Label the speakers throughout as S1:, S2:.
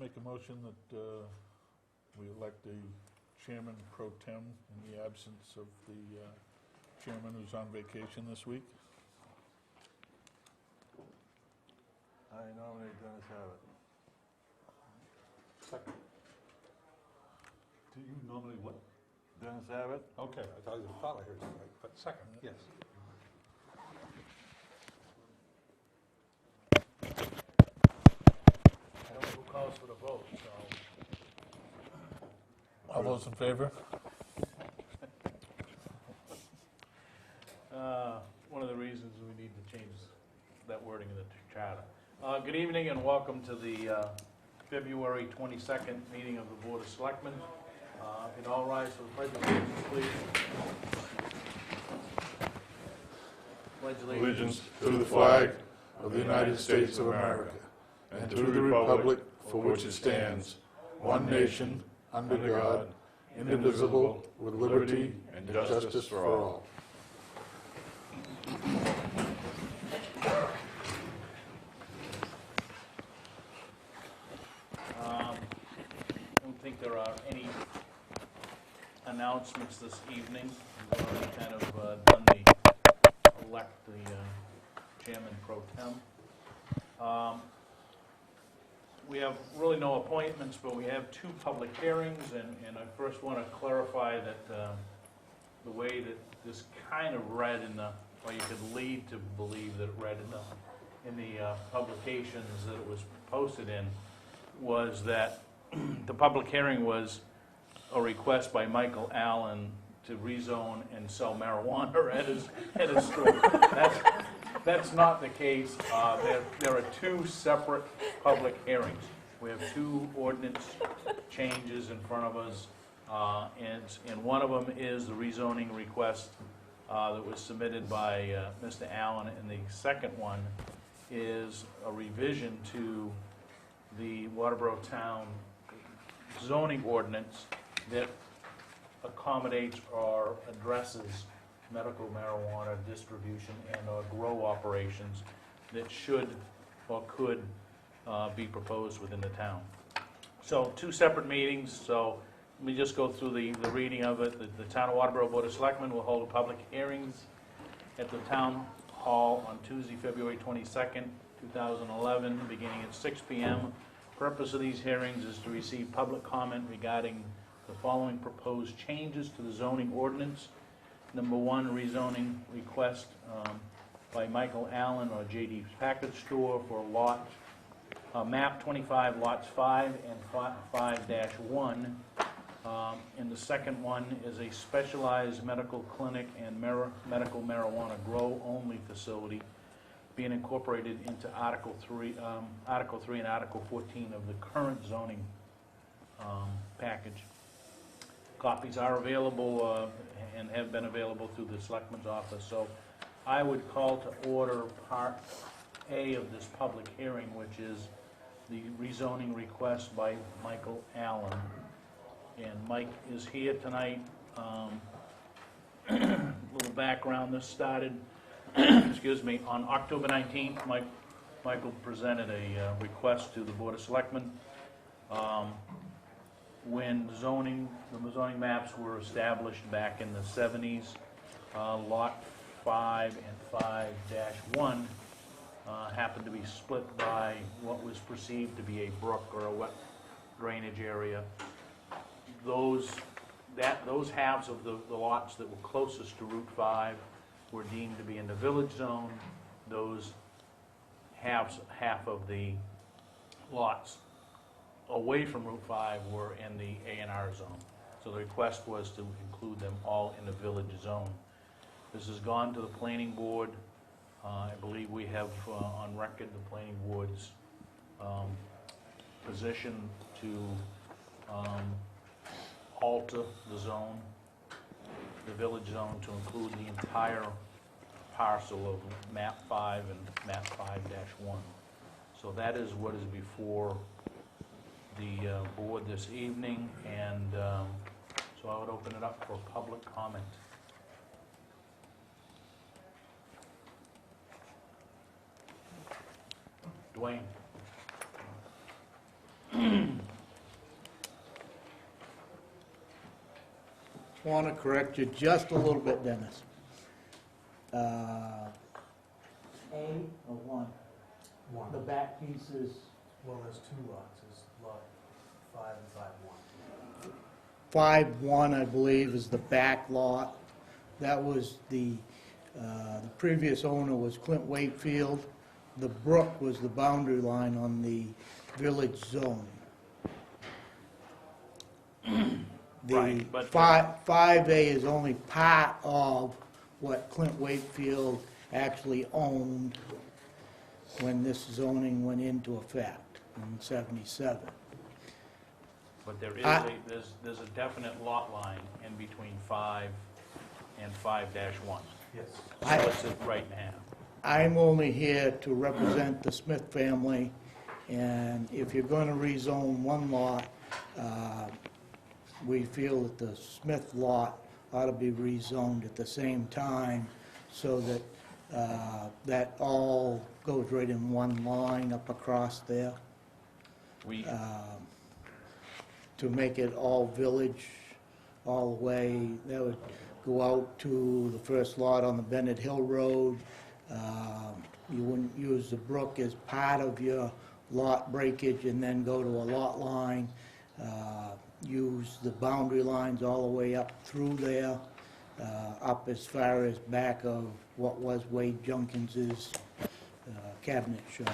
S1: Make a motion that we elect a chairman pro tem in the absence of the chairman who's on vacation this week.
S2: I nominate Dennis Abbott.
S3: Second. Do you normally what?
S2: Dennis Abbott?
S3: Okay, I thought I heard something, but second, yes.
S4: I don't know who calls for the vote, so.
S1: All those in favor?
S4: One of the reasons we need to change that wording in the charter. Good evening and welcome to the February 22nd meeting of the Board of Selectmen. If you'd all rise for the Pledge of Allegiance, please. Pledge
S1: Allegiance to the flag of the United States of America and to the republic for which it stands, one nation, under God, indivisible, with liberty and justice for all.
S4: I don't think there are any announcements this evening. We've already kind of done the elect the chairman pro tem. We have really no appointments, but we have two public hearings, and I first want to clarify that the way that this kind of read in the, or you could lead to believe that it read in the publications that it was posted in, was that the public hearing was a request by Michael Allen to rezone and sell marijuana at his store. That's not the case. There are two separate public hearings. We have two ordinance changes in front of us, and one of them is the rezoning request that was submitted by Mr. Allen, and the second one is a revision to the Waterboro Town zoning ordinance that accommodates or addresses medical marijuana distribution and or grow operations that should or could be proposed within the town. So two separate meetings, so let me just go through the reading of it. The Town of Waterboro Board of Selectmen will hold public hearings at the Town Hall on Tuesday, February 22nd, 2011, beginning at 6 p.m. Purpose of these hearings is to receive public comment regarding the following proposed changes to the zoning ordinance. Number one, rezoning request by Michael Allen or J.D. Packard Store for lot, map 25, lots 5 and 5-1. And the second one is a specialized medical clinic and medical marijuana grow-only facility being incorporated into Article 3 and Article 14 of the current zoning package. Copies are available and have been available through the Selectman's office. So I would call to order Part A of this public hearing, which is the rezoning request by Michael Allen. And Mike is here tonight. Little background, this started, excuse me, on October 19th, Michael presented a request to the Board of Selectmen when the zoning maps were established back in the 70s. Lot 5 and 5-1 happened to be split by what was perceived to be a brook or a wet drainage area. Those halves of the lots that were closest to Route 5 were deemed to be in the village zone. Those half of the lots away from Route 5 were in the A&R zone. So the request was to include them all in the village zone. This has gone to the planning board. I believe we have on record the planning board's position to alter the zone, the village zone, to include the entire parcel of map 5 and map 5-1. So that is what is before the board this evening, and so I would open it up for public comment. Dwayne.
S5: want to correct you just a little bit, Dennis. A or one? The back piece is,
S6: Well, there's two lots, there's lot 5 and 5-1.
S5: 5-1, I believe, is the back lot. That was the previous owner was Clint Wakefield. The brook was the boundary line on the village zone. The
S4: Right, but-
S5: 5A is only part of what Clint Wakefield actually owned when this zoning went into effect in '77.
S4: But there is
S5: I-
S4: there's a definite lot line in between 5 and 5-1.
S6: Yes.
S5: I-
S4: So it's right now.
S5: I'm only here to represent the Smith family, and if you're going to rezone one lot, we feel that the Smith lot ought to be rezoned at the same time so that that all goes right in one line up across there,
S4: We,
S5: to make it all village, all the way. That would go out to the first lot on the Bennett Hill Road. You wouldn't use the brook as part of your lot breakage and then go to a lot line. Use the boundary lines all the way up through there, up as far as back of what was Wade Junkins's cabinet shop.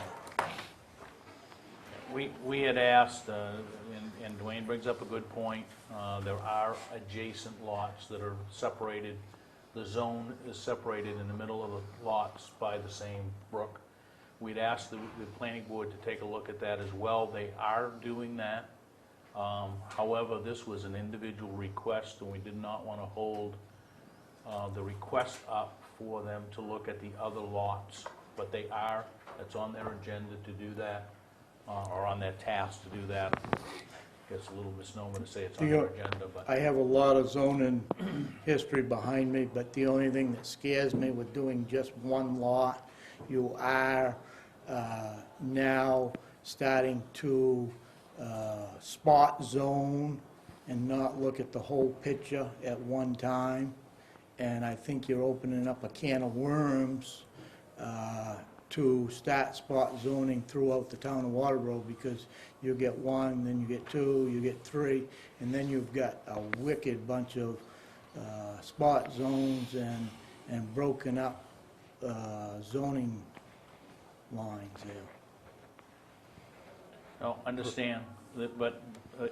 S4: we had asked, and Dwayne brings up a good point, there are adjacent lots that are separated. The zone is separated in the middle of the lots by the same brook. We'd asked the planning board to take a look at that as well. They are doing that. However, this was an individual request, and we did not want to hold the request up for them to look at the other lots. But they are, it's on their agenda to do that, or on their task to do that. It's a little misnomer to say it's on their agenda, but
S5: I have a lot of zoning history behind me, but the only thing that scares me with doing just one lot, you are now starting to spot zone and not look at the whole picture at one time. And I think you're opening up a can of worms to start spot zoning throughout the town of Waterboro, because you get one, then you get two, you get three, and then you've got a wicked bunch of spot zones and broken up zoning lines there.
S4: no, understand, but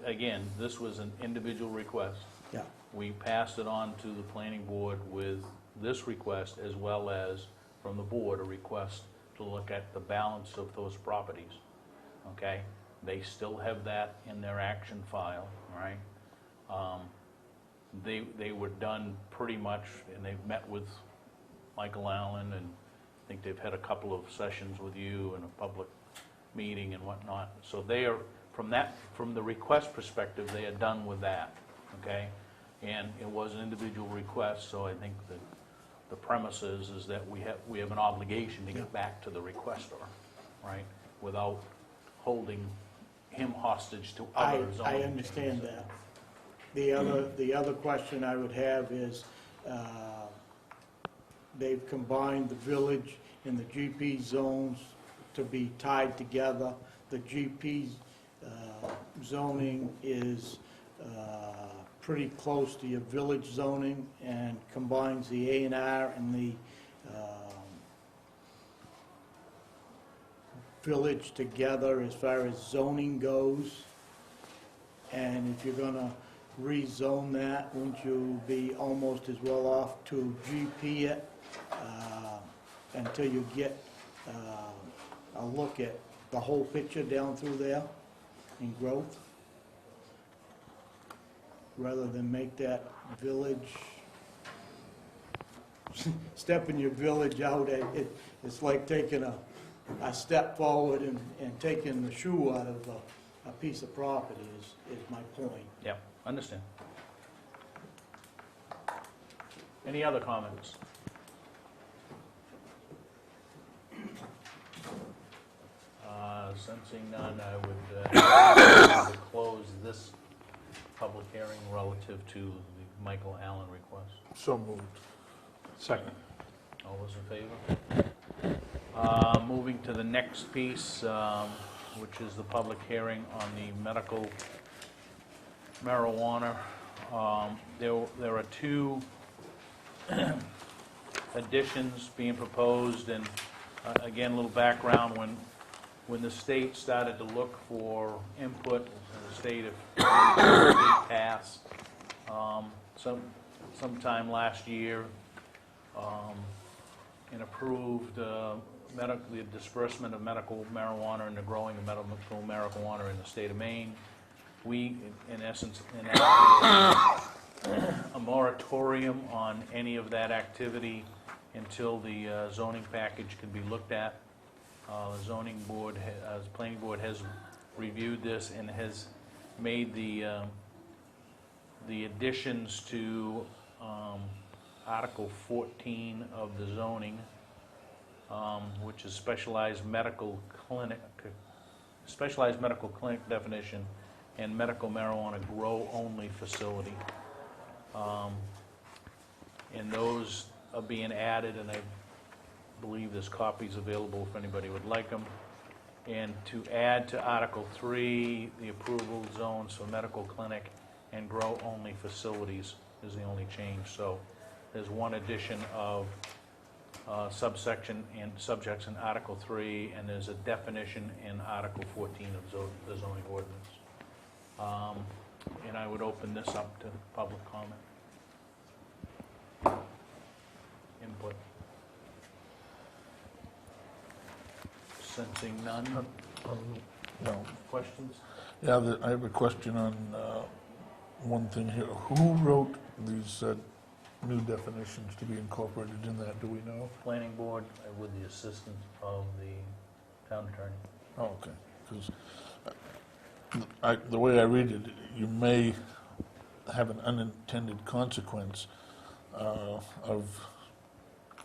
S4: again, this was an individual request.
S5: Yeah.
S4: We passed it on to the planning board with this request, as well as from the board, a request to look at the balance of those properties, okay? They still have that in their action file, all right? They were done pretty much, and they've met with Michael Allen, and I think they've had a couple of sessions with you and a public meeting and whatnot. So they are, from the request perspective, they are done with that, okay? And it was an individual request, so I think that the premise is that we have an obligation to get back to the requester, right? Without holding him hostage to other zoning
S5: I understand
S4: changes.
S5: that. The other question I would have is, they've combined the village and the GP zones to be tied together. The GP zoning is pretty close to your village zoning and combines the A&R and the village together as far as zoning goes. And if you're gonna rezone that, wouldn't you be almost as well off to GP it until you get a look at the whole picture down through there in growth? Rather than make that village, stepping your village out, it's like taking a step forward and taking the shoe out of a piece of property is my point.
S4: Yeah, understand. Any other comments? Sensing none, I would close this public hearing relative to Michael Allen request.
S1: So moved.
S3: Second.
S4: All those in favor? Moving to the next piece, which is the public hearing on the medical marijuana. There are two additions being proposed, and again, a little background. When the state started to look for input, the state of passed sometime last year and approved the disbursement of medical marijuana and the growing of medical marijuana in the state of Maine. We, in essence, enacted a moratorium on any of that activity until the zoning package can be looked at. The zoning board, the planning board has reviewed this and has made the additions to Article 14 of the zoning, which is specialized medical clinic definition and medical marijuana grow-only facility. And those are being added, and I believe there's copies available if anybody would like them. And to add to Article 3, the approval zones for medical clinic and grow-only facilities is the only change. So there's one addition of subsection and subjects in Article 3, and there's a definition in Article 14 of the zoning ordinance. And I would open this up to public comment. Input. Sensing none.
S1: No.
S4: Questions?
S1: Yeah, I have a question on one thing here. Who wrote these new definitions to be incorporated in that, do we know?
S4: Planning board with the assistance of the town attorney.
S1: Oh, okay, because the way I read it, you may have an unintended consequence of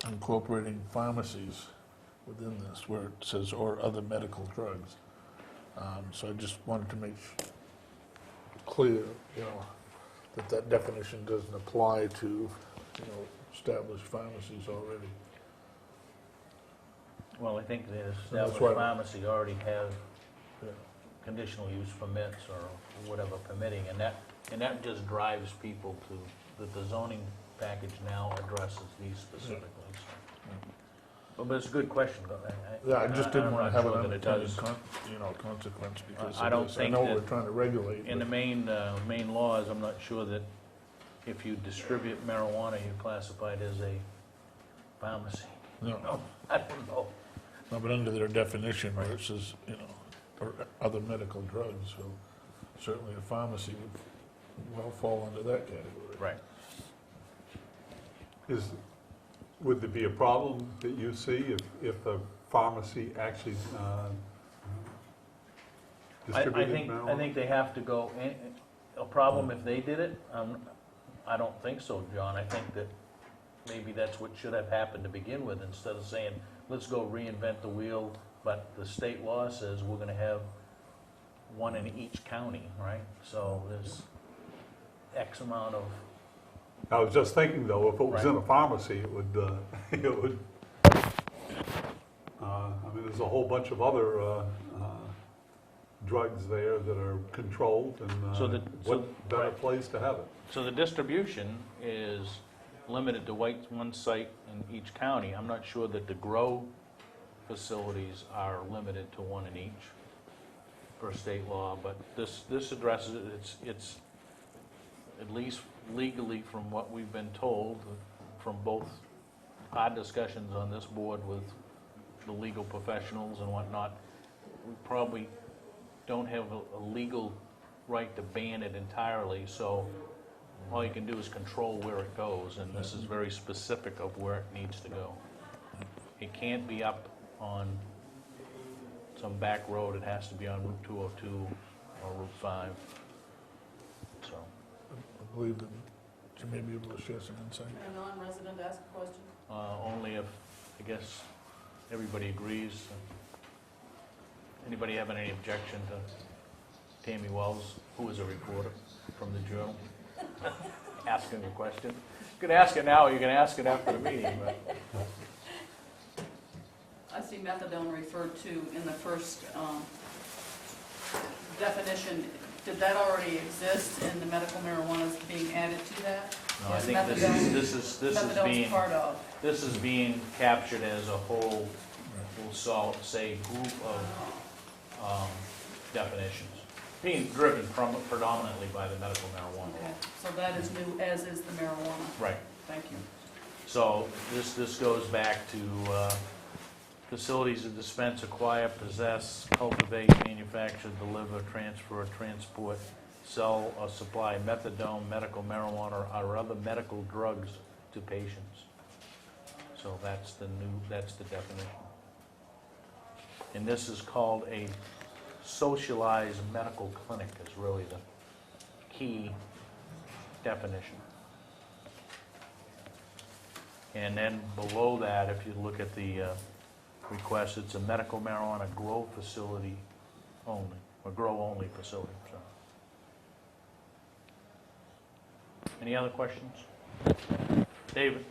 S1: incorporating pharmacies within this, where it says, or other medical drugs. So I just wanted to make clear, that definition doesn't apply to, established pharmacies already.
S4: Well, I think the
S1: That's
S4: established
S1: why-
S4: pharmacy already have
S1: Yeah.
S4: conditional use permits or whatever permitting, and that just drives people to, that the zoning package now addresses these specifically. So. But it's a good question, though.
S1: Yeah, I just didn't
S4: I'm
S1: want to
S4: not
S1: have
S4: sure
S1: an
S4: that it
S1: unintended
S4: does.
S1: consequence because
S4: I
S1: of
S4: don't
S1: this.
S4: think
S1: I know
S4: that
S1: we're trying to regulate,
S4: In the
S1: but
S4: main laws, I'm not sure that if you distribute marijuana, you're classified as a pharmacy.
S1: no,
S4: I don't know.
S1: no, but under their definition where it says, or other medical drugs, so certainly a pharmacy would well fall under that category.
S4: Right.
S3: Would there be a problem that you see if a pharmacy actually
S4: I
S3: distributed marijuana?
S4: think they have to go, a problem if they did it, I don't think so, John. I think that maybe that's what should have happened to begin with, instead of saying, let's go reinvent the wheel, but the state law says we're gonna have one in each county, right? So there's X amount of,
S3: I was just thinking, though, if it was in
S4: Right.
S3: a pharmacy, it would, I mean, there's a whole bunch of other drugs there that are controlled, and
S4: So
S3: what better
S4: right.
S3: place to have it?
S4: so the distribution is limited to one site in each county. I'm not sure that the grow facilities are limited to one in each per state law, but this addresses it. It's at least legally, from what we've been told, from both our discussions on this board with the legal professionals and whatnot, we probably don't have a legal right to ban it entirely, so all you can do is control where it goes, and this is very specific of where it needs to go. It can't be up on some back road, it has to be on Route 202 or Route 5, so.
S1: I believe that you may be able to share some insight.
S7: Can a non-resident ask a question?
S4: Only if, I guess, everybody agrees. Anybody having any objection to Tammy Wells, who is a reporter from the Journal? asking a question. You can ask it now, or you can ask it after the meeting, but.
S7: I see methadone referred to in the first definition. Did that already exist and the medical marijuana is being added to that?
S4: No, I
S7: Is
S4: think
S7: methadone-
S4: this is
S7: Methadone's
S4: being,
S7: part of.
S4: this is being captured as a whole, we'll say, group of definitions, being driven predominantly by the medical marijuana.
S7: Okay, so that is new, as is the marijuana.
S4: Right.
S7: Thank you.
S4: So this goes back to facilities that dispense, acquire, possess, cultivate, manufacture, deliver, transfer, transport, sell, or supply methadone, medical marijuana, or other medical drugs to patients. So that's the definition. And this is called a socialized medical clinic is really the key definition. And then below that, if you look at the request, it's a medical marijuana grow facility only, or grow-only facility, sorry. Any other questions? David?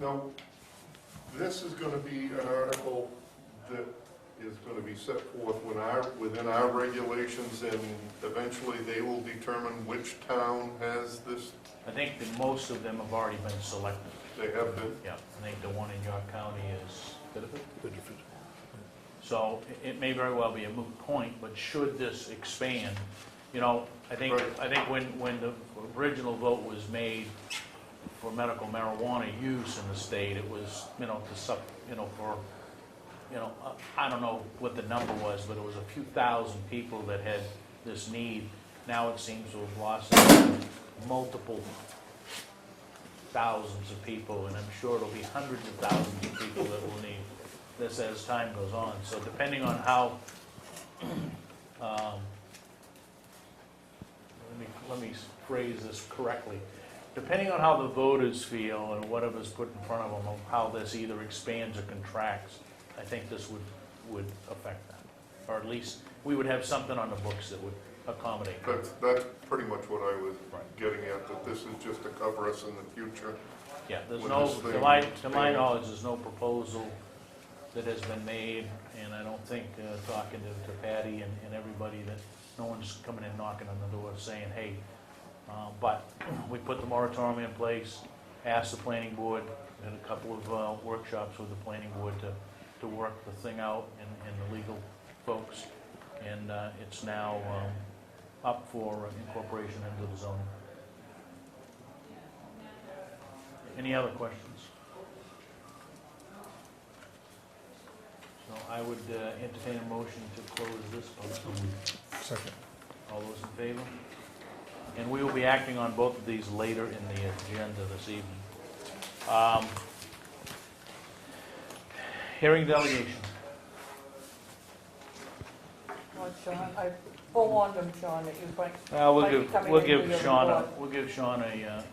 S8: Now, this is gonna be an article that is gonna be set forth within our regulations, and eventually they will determine which town has this.
S4: I think that most of them have already been selected.
S8: They have been.
S4: Yeah, I think the one in York County is Biddeford. So it may very well be a moot point, but should this expand, you know, I think when the original vote was made for medical marijuana use in the state, it was, you know, I don't know what the number was, but it was a few thousand people that had this need. Now it seems to have lost multiple thousands of people, and I'm sure it'll be hundreds of thousands of people that will need this as time goes on. So depending on how, let me phrase this correctly. Depending on how the voters feel and whatever's put in front of them, of how this either expands or contracts, I think this would affect that. Or at least we would have something on the books that would accommodate.
S8: That's pretty much what I was getting at, that this is just to cover us in the future.
S4: Yeah, there's
S8: When
S4: no,
S8: this thing
S4: to my
S8: expands.
S4: knowledge, there's no proposal that has been made, and I don't think, talking to Patty and everybody, that no one's coming in knocking on the door saying, hey, but we put the moratorium in place, asked the planning board, had a couple of workshops with the planning board to work the thing out and the legal folks, and it's now up for incorporation into the zoning. Any other questions? So I would entertain a motion to close this public.
S1: Second.
S4: All those in favor? And we will be acting on both of these later in the agenda this evening. Hearing delegation.
S9: Well, Sean, I forewarned him, Sean, that you might
S4: We'll
S9: might be
S4: give
S9: coming
S4: we'll
S9: in
S4: give
S9: with your
S4: Sean
S9: report.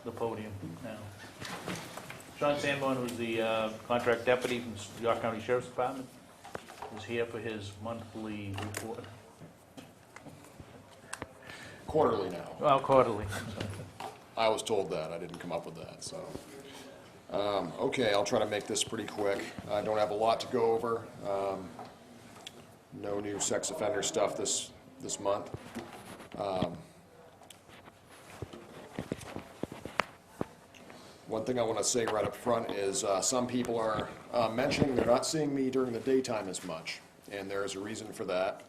S4: the podium now. Sean Sanborn, who's the contract deputy from the York County Sheriff's Department, is here for his monthly report.
S10: Quarterly now.
S4: Well, quarterly.
S10: I was told that. I didn't come up with that, so. Okay, I'll try to make this pretty quick. I don't have a lot to go over. No new sex offender stuff this month. One thing I want to say right up front is some people are mentioning they're not seeing me during the daytime as much, and there's a reason for that.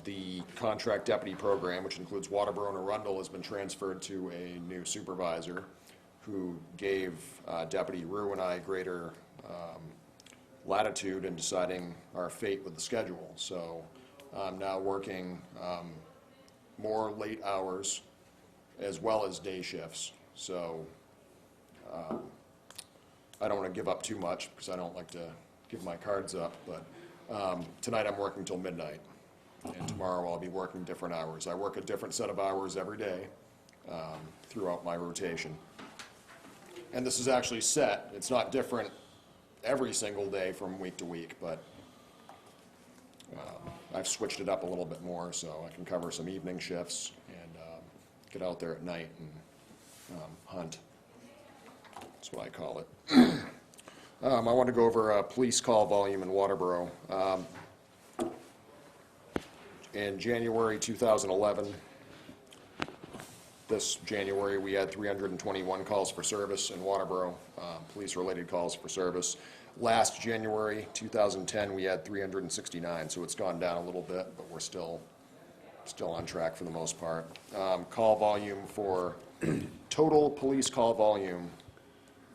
S10: The contract deputy program, which includes Waterboro and Arundel, has been transferred to a new supervisor who gave Deputy Rue and I greater latitude in deciding our fate with the schedule. So I'm now working more late hours as well as day shifts. So I don't want to give up too much because I don't like to give my cards up, but tonight I'm working till midnight. And tomorrow I'll be working different hours. I work a different set of hours every day throughout my rotation. And this is actually set. It's not different every single day from week to week, but I've switched it up a little bit more so I can cover some evening shifts and get out there at night and hunt. That's what I call it. I want to go over police call volume in Waterboro. In January 2011, this January, we had 321 calls for service in Waterboro, police-related calls for service. Last January 2010, we had 369, so it's gone down a little bit, but we're still on track for the most part. Call volume for total police call volume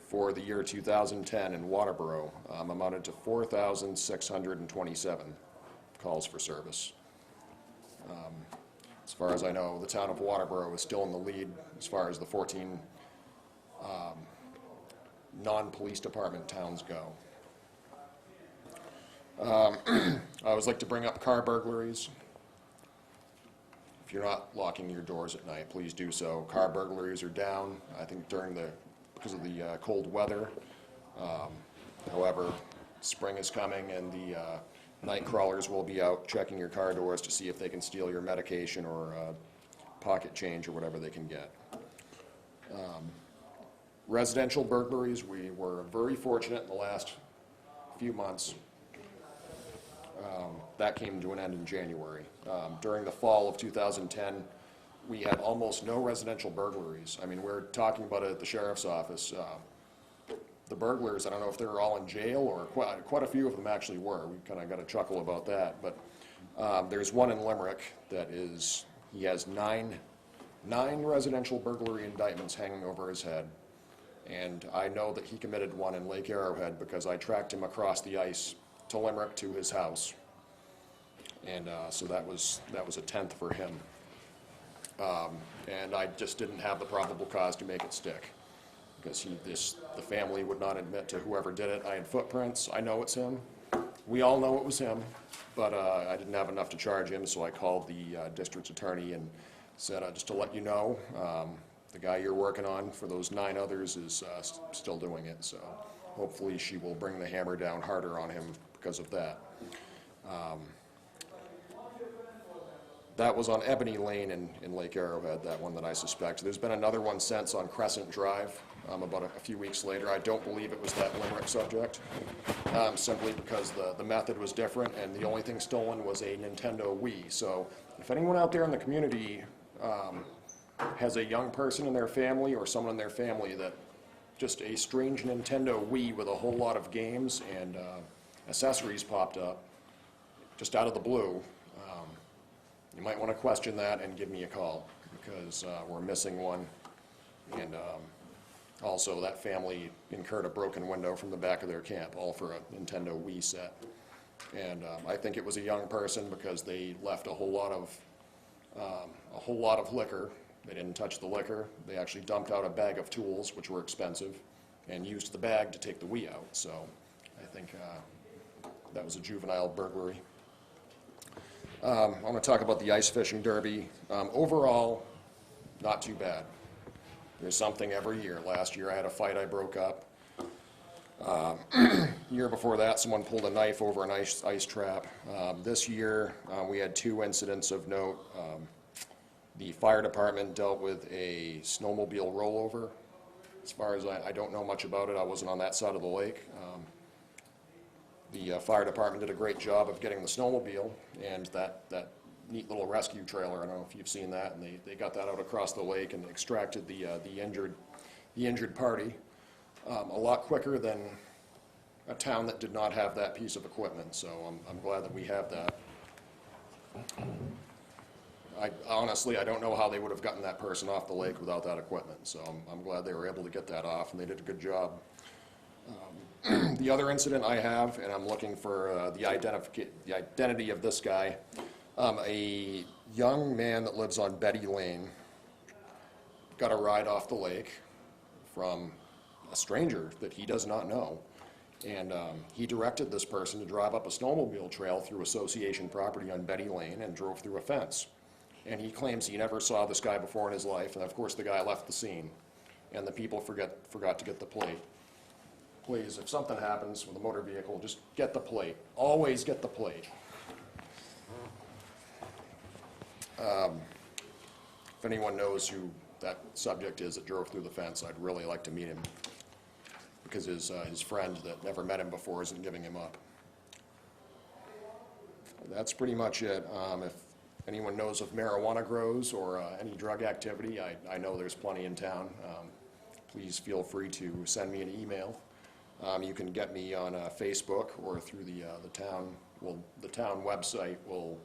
S10: for the year 2010 in Waterboro amounted to 4,627 calls for service. As far as I know, the town of Waterboro is still in the lead as far as the 14 non-police department towns go. I always like to bring up car burglaries. If you're not locking your doors at night, please do so. Car burglaries are down, I think, because of the cold weather. However, spring is coming, and the night crawlers will be out checking your car doors to see if they can steal your medication or pocket change or whatever they can get. Residential burglaries, we were very fortunate in the last few months. That came to an end in January. During the fall of 2010, we had almost no residential burglaries. I mean, we're talking about it at the sheriff's office. The burglars, I don't know if they were all in jail, or quite a few of them actually were. We kind of got a chuckle about that. But there's one in Limerick that he has nine residential burglary indictments hanging over his head. And I know that he committed one in Lake Arrowhead because I tracked him across the ice to Limerick to his house. And so that was a 10th for him. And I just didn't have the probable cause to make it stick, because the family would not admit to whoever did it. I had footprints. I know it's him. We all know it was him, but I didn't have enough to charge him, so I called the district's attorney and said, just to let you know, the guy you're working on for those 9 others is still doing it, so hopefully she will bring the hammer down harder on him because of that. That was on Ebony Lane in Lake Arrowhead, that one that I suspect. There's been another one since on Crescent Drive about a few weeks later. I don't believe it was that Limerick subject, simply because the method was different, and the only thing stolen was a Nintendo Wii. So if anyone out there in the community has a young person in their family or someone in their family that just a strange Nintendo Wii with a whole lot of games and accessories popped up just out of the blue, you might want to question that and give me a call, because we're missing one. And also, that family incurred a broken window from the back of their camp, all for a Nintendo Wii set. And I think it was a young person, because they left a whole lot of liquor. They didn't touch the liquor. They actually dumped out a bag of tools, which were expensive, and used the bag to take the Wii out. So I think that was a juvenile burglary. I want to talk about the ice fishing derby. Overall, not too bad. There's something every year. Last year I had a fight I broke up. Year before that, someone pulled a knife over an ice trap. This year we had 2 incidents of note. The fire department dealt with a snowmobile rollover. As far as I don't know much about it. I wasn't on that side of the lake. The fire department did a great job of getting the snowmobile and that neat little rescue trailer. I don't know if you've seen that, and they got that out across the lake and extracted the injured party a lot quicker than a town that did not have that piece of equipment. So I'm glad that we have that. Honestly, I don't know how they would have gotten that person off the lake without that equipment. So I'm glad they were able to get that off, and they did a good job. The other incident I have, and I'm looking for the identity of this guy, a young man that lives on Betty Lane got a ride off the lake from a stranger that he does not know. And he directed this person to drive up a snowmobile trail through association property on Betty Lane and drove through a fence. And he claims he never saw this guy before in his life, and of course the guy left the scene, and the people forgot to get the plate. Please, if something happens with a motor vehicle, just get the plate. Always get the plate. if anyone knows who that subject is that drove through the fence, I'd really like to meet him, because his friend that never met him before isn't giving him up. That's pretty much it. If anyone knows of marijuana grows or any drug activity, I know there's plenty in town. Please feel free to send me an email. You can get me on Facebook or through the town. Well, the town website will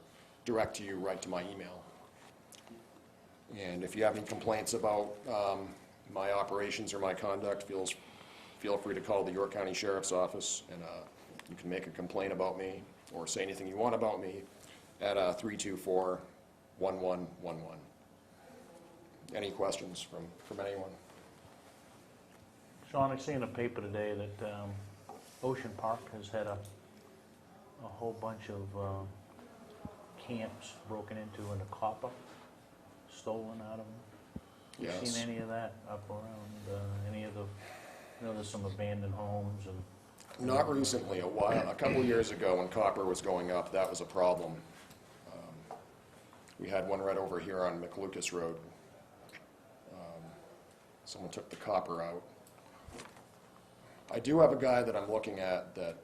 S10: direct you right to my email. And if you have any complaints about my operations or my conduct, feel free to call the York County Sheriff's Office, and you can make a complaint about me or say anything you want about me at 324-1111. Any questions from anyone?
S4: Sean, I see in the paper today that Ocean Park has had a whole bunch of camps broken into and the copper stolen out of them. You
S10: Yes.
S4: seen any of that up around any of the, you know, there's some abandoned homes and...
S10: Not recently. A couple of years ago when copper was going up, that was a problem. We had one right over here on McLucas Road. Someone took the copper out. I do have a guy that I'm looking at that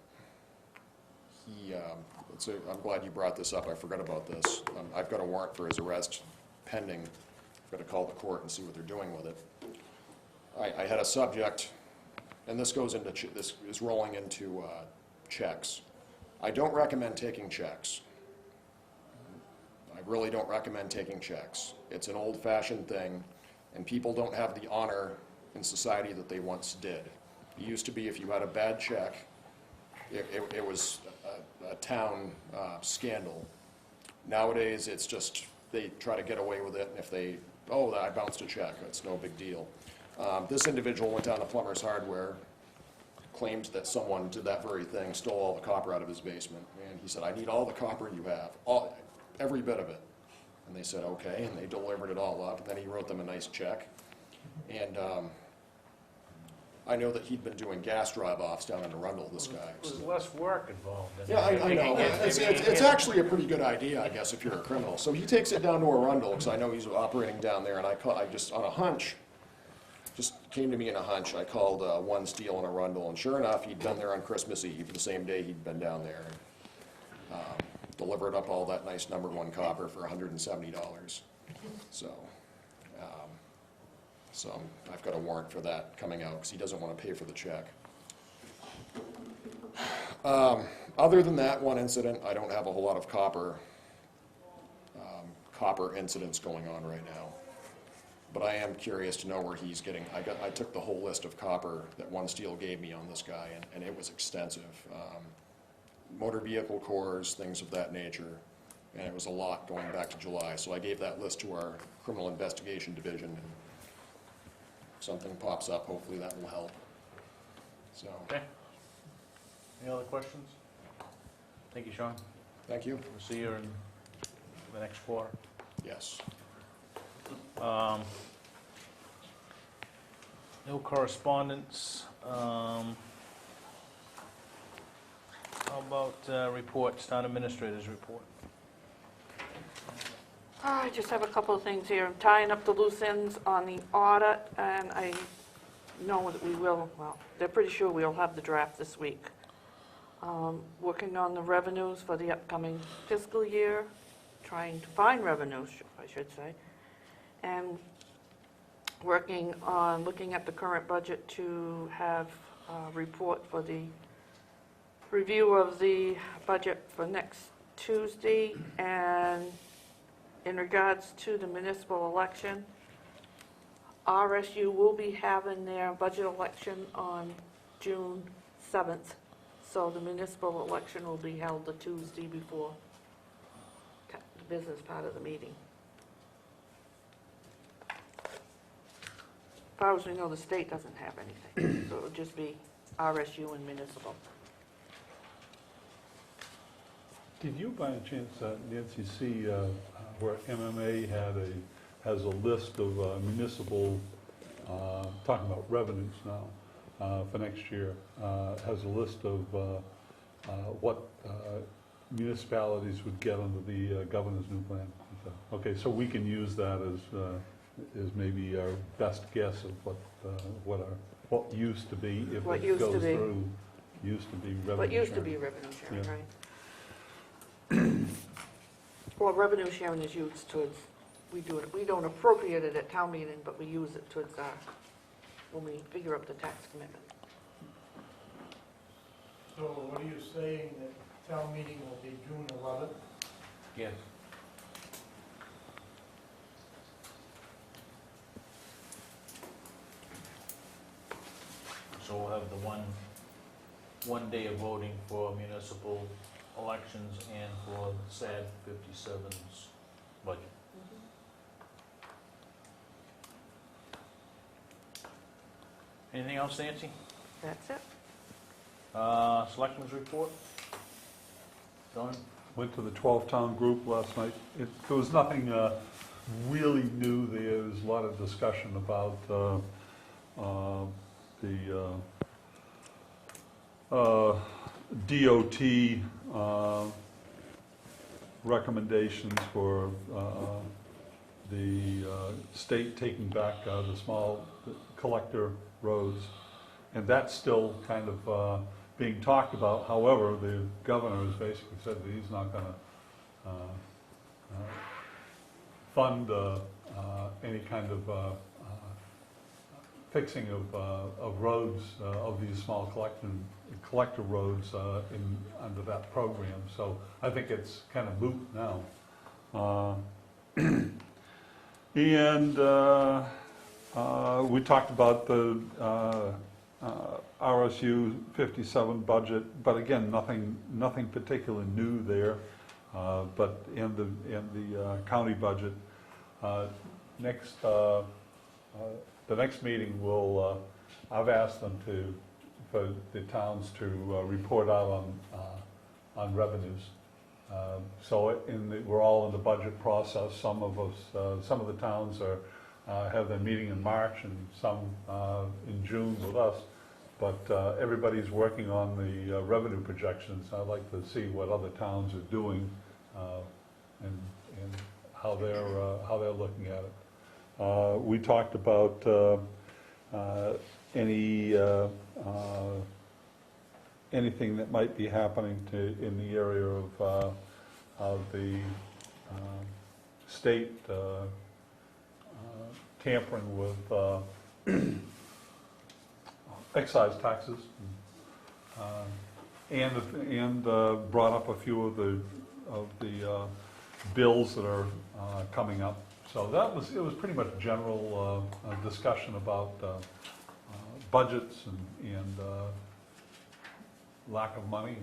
S10: I'm glad you brought this up. I forgot about this. I've got a warrant for his arrest pending. I've got to call the court and see what they're doing with it. I had a subject, and this goes into this is rolling into checks. I don't recommend taking checks. I really don't recommend taking checks. It's an old-fashioned thing, and people don't have the honor in society that they once did. It used to be if you had a bad check, it was a town scandal. Nowadays, it's just they try to get away with it, and if they, oh, I bounced a check, it's no big deal. This individual went down to Plumber's Hardware, claimed that someone did that very thing, stole all the copper out of his basement, and he said, I need all the copper you have, every bit of it. And they said, okay, and they delivered it all up, and then he wrote them a nice check. And I know that he'd been doing gas drive-offs down in Arundel, this guy.
S4: There's less work involved.
S10: Yeah, I know. It's actually a pretty good idea, I guess, if you're a criminal. So he takes it down to Arundel, because I know he's operating down there, and I just, on a hunch, just came to me in a hunch. I called One Steel in Arundel, and sure enough, he'd been there on Christmas Eve, the same day he'd been down there. Delivered up all that nice #1 copper for $170. So I've got a warrant for that coming out, because he doesn't want to pay for the check. Other than that one incident, I don't have a whole lot of copper incidents going on right now. But I am curious to know where he's getting. I took the whole list of copper that One Steel gave me on this guy, and it was extensive. Motor vehicle cores, things of that nature, and it was a lot going back to July. So I gave that list to our criminal investigation division, and if something pops up, hopefully that will help. So.
S4: Okay. Any other questions? Thank you, Sean.
S10: Thank you.
S4: We'll see you in the next quarter.
S10: Yes.
S4: No correspondence. How about reports, town administrators report?
S9: I just have a couple of things here. I'm tying up the loose ends on the audit, and I know that we will, well, they're pretty sure we'll have the draft this week. Working on the revenues for the upcoming fiscal year, trying to find revenues, I should say, and working on looking at the current budget to have a report for the review of the budget for next Tuesday. And in regards to the municipal election, RSU will be having their budget election on June 7th. So the municipal election will be held the Tuesday before the business part of the meeting. As far as we know, the state doesn't have anything, so it would just be RSU and municipal.
S3: Did you by any chance, Nancy, see where MMA has a list of municipal, talking about revenues now, for next year, has a list of what municipalities would get under the governor's new plan? Did Okay, so we can use that as maybe our best guess of what used to be, if
S9: What
S3: it
S9: used to
S3: goes
S9: be.
S3: through, used to be revenue
S9: What used to
S3: sharing.
S9: be revenue sharing,
S3: Yeah.
S9: right? Well, revenue sharing is used towards, we don't appropriate it at town meeting, but we use it towards when we figure out the tax commitment.
S5: So what are you saying, that town meeting will be June 11th?
S4: Yes. So we'll have the one day of voting for municipal elections and for SAD 57's budget. Anything else, Nancy?
S9: That's it.
S4: Selectmen's report? Don?
S3: Went to the 12-town group last night. There was nothing really new there. There was a lot of discussion about the DOT recommendations for the state taking back the small collector roads. And that's still kind of being talked about. However, the governor has basically said that he's not going to fund any kind of fixing of roads, of these small collector roads under that program. So I think it's kind of moot now. And we talked about the RSU 57 budget, but again, nothing particularly new there. But in the county budget, the next meeting will, I've asked them for the towns to report out on revenues. So we're all in the budget process. Some of the towns have their meeting in March and some in June with us. But everybody's working on the revenue projections. I'd like to see what other towns are doing and how they're looking at it. We talked about anything that might be happening in the area of the state tampering with excise taxes, and brought up a few of the bills that are coming up. So it was pretty much general discussion about budgets and lack of money,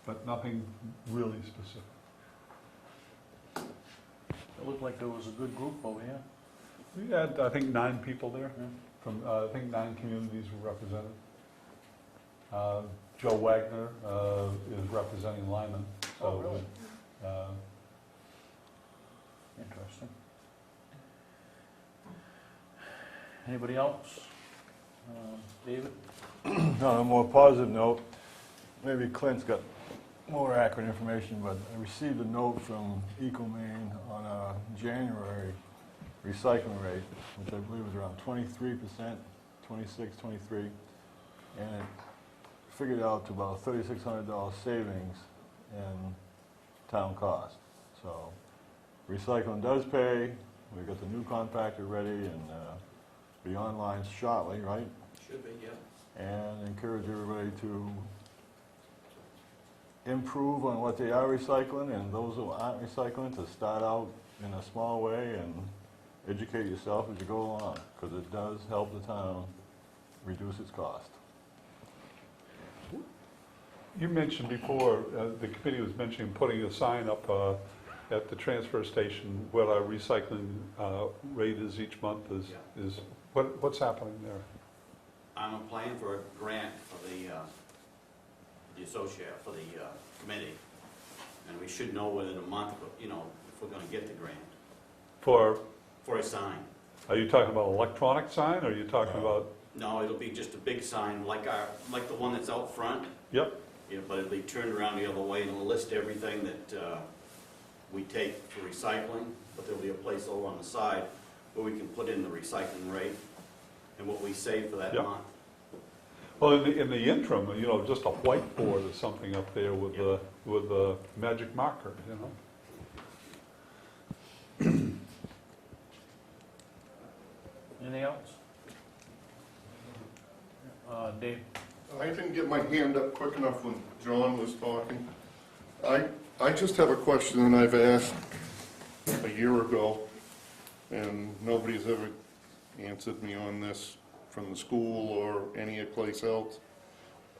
S3: but nothing really specific.
S4: It looked like there was a good group over here.
S3: We had, I think, 9 people there from, I think 9 communities were represented. Joe Wagner is representing Lyman. So,
S4: Oh, really? Interesting. Anybody else? David?
S2: On a more positive note, maybe Clint's got more accurate information, but I received a note from EcoMaine on a January recycling rate, which I believe was around 23%, 26, 23, and it figured out to about $3,600 savings in town cost. So recycling does pay. We've got the new compactor ready and be online shortly, right?
S11: Should be, yeah.
S2: And encourage everybody to improve on what they are recycling, and those who aren't recycling to start out in a small way and educate yourself as you go along, because it does help the town reduce its cost.
S3: You mentioned before, the committee was mentioning putting a sign up at the transfer station what our recycling rate is each month. What's happening there?
S11: I'm applying for a grant for the associate, for the committee, and we should know within a month, if we're gonna get the grant,
S3: For,
S11: for a sign.
S3: are you talking about electronic sign, or are you talking about?
S11: No, it'll be just a big sign, like the one that's out front.
S3: Yep.
S11: Yeah, but it'll be turned around the other way, and it'll list everything that we take for recycling, but there'll be a place over on the side where we can put in the recycling rate and what we save for that
S3: Yep.
S11: month.
S3: Well, in the interim, you know, just a whiteboard or something up there with the magic marker, you know?
S4: Anything else? Dave?
S8: I didn't get my hand up quick enough when John was talking. I just have a question that I've asked a year ago, and nobody's ever answered me on this from the school or any place else.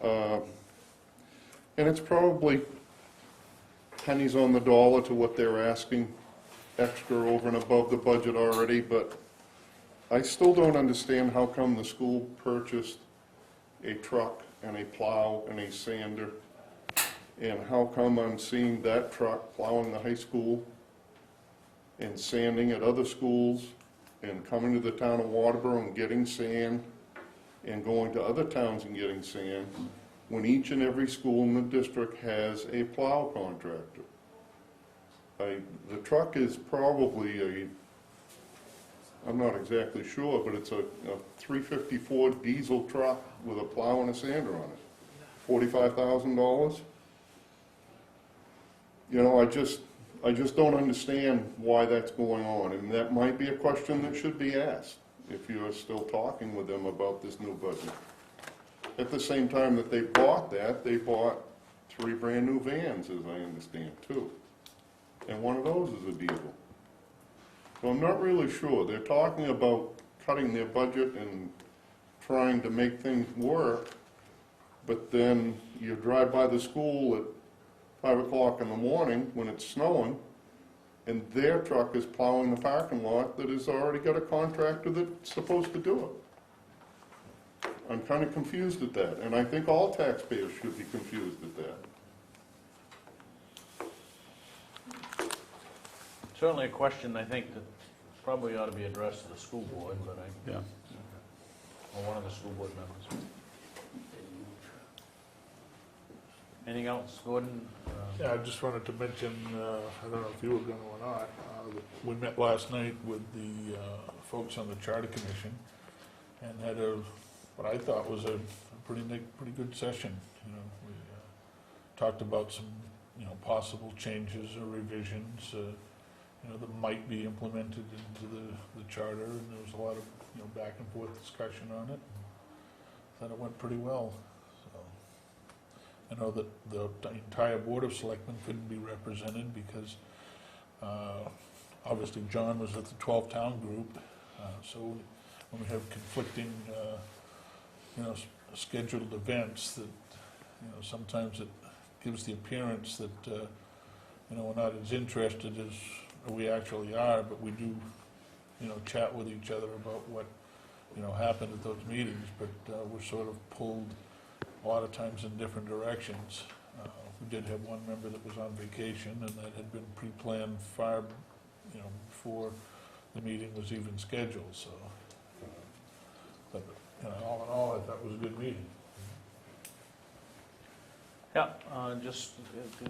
S8: And it's probably pennies on the dollar to what they're asking extra over and above the budget already, but I still don't understand how come the school purchased a truck and a plow and a sander, and how come I'm seeing that truck plowing the high school and sanding at other schools and coming to the town of Waterboro and getting sand and going to other towns and getting sand, when each and every school in the district has a plow contractor. The truck is probably I'm not exactly sure, but it's a 354 diesel truck with a plow and a sander on it. $45,000. You know, I just don't understand why that's going on, and that might be a question that should be asked if you're still talking with them about this new budget. At the same time that they bought that, they bought 3 brand new vans, as I understand, too. And one of those is a diesel. So I'm not really sure. They're talking about cutting their budget and trying to make things work, but then you drive by the school at 5 o'clock in the morning when it's snowing, and their truck is plowing the parking lot that has already got a contractor that's supposed to do it. I'm kind of confused at that, and I think all taxpayers should be confused at that.
S4: Certainly a question I think that probably ought to be addressed to the school board, but
S3: Yeah.
S4: or one of the school board members. Anything else, Gordon?
S1: Yeah, I just wanted to mention, I don't know if you were going to or not, we met last night with the folks on the Charter Commission and had what I thought was a pretty good session. You know, we talked about some, possible changes or revisions, that might be implemented into the charter, and there was a lot of, back and forth discussion on it. I thought it went pretty well. I know that the entire Board of Selectmen couldn't be represented because obviously John was at the 12-town group, so when we have conflicting, scheduled events, that, sometimes it gives the appearance that, we're not as interested as we actually are, but we do, chat with each other about what, happened at those meetings, but we're sort of pulled a lot of times in different directions. We did have one member that was on vacation, and that had been pre-planned far, before the meeting was even scheduled, so. But, all in all, I thought it was a good meeting.
S4: Yeah, just to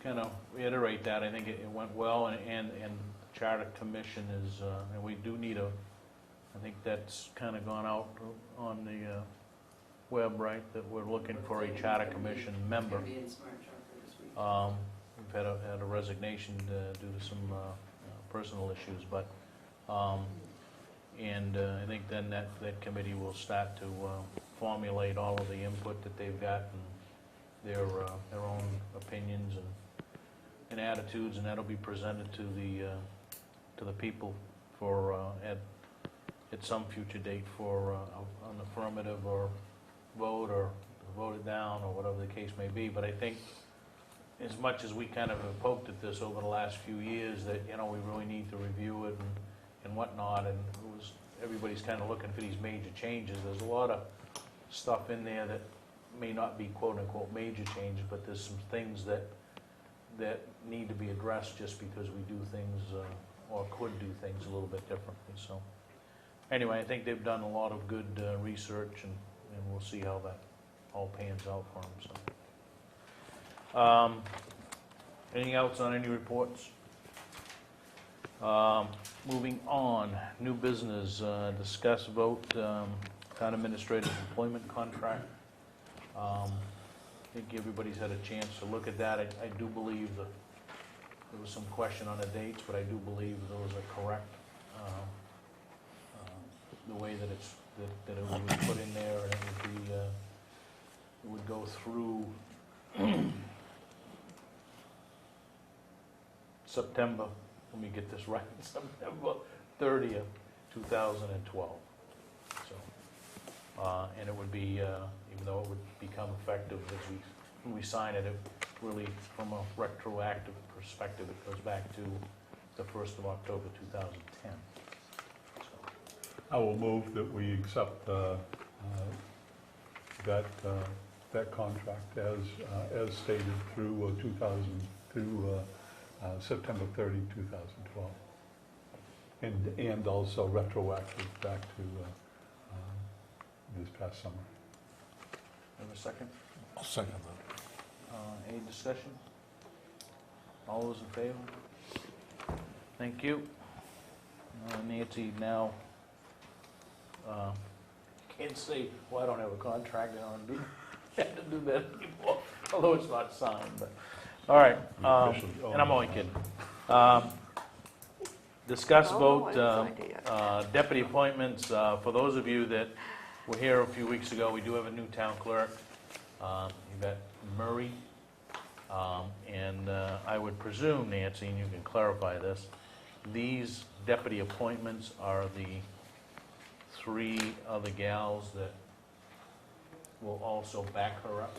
S4: kind of reiterate that, I think it went well, and Charter Commission is, and we do need I think that's kind of gone out on the web, right, that we're looking for a Charter Commission member. We've had a resignation due to some personal issues, but, and I think then that committee will start to formulate all of the input that they've got and their own opinions and attitudes, and that'll be presented to the people for at some future date for an affirmative or vote or vote it down or whatever the case may be. But I think as much as we kind of have poked at this over the last few years, that we really need to review it and whatnot, and everybody's kind of looking for these major changes. There's a lot of stuff in there that may not be quote-unquote major changes, but there's some things that need to be addressed just because we do things or could do things a little bit differently. So anyway, I think they've done a lot of good research, and we'll see how that all pans out for them. So Anything else on any reports? Moving on, new business, discuss vote, town administrator's employment contract. I think everybody's had a chance to look at that. I do believe that there was some question on the dates, but I do believe those are correct. The way that it's, that it would be put in there, and it would be, it would go through September, let me get this right, September 30th, 2012. So, and it would be, even though it would become effective as when we sign it, it really, from a retroactive perspective, it goes back to the 1st of October 2010. So,
S3: I will move that we accept that contract as stated through September 30, 2012. And also retroactive back to this past summer.
S4: have a second?
S1: I'll second that.
S4: Any discussion? All those in favor? Thank you. Nancy, now, can't say, well, I don't have a contract, I don't have to do that anymore, although it's not signed, but, all right, and I'm only kidding. Discuss
S9: Oh, I
S4: vote,
S9: have no idea.
S4: deputy appointments. For those of you that were here a few weeks ago, we do have a new town clerk, Yvette Murray. And I would presume, Nancy, and you can clarify this, these deputy appointments are the 3 other gals that will also back her up?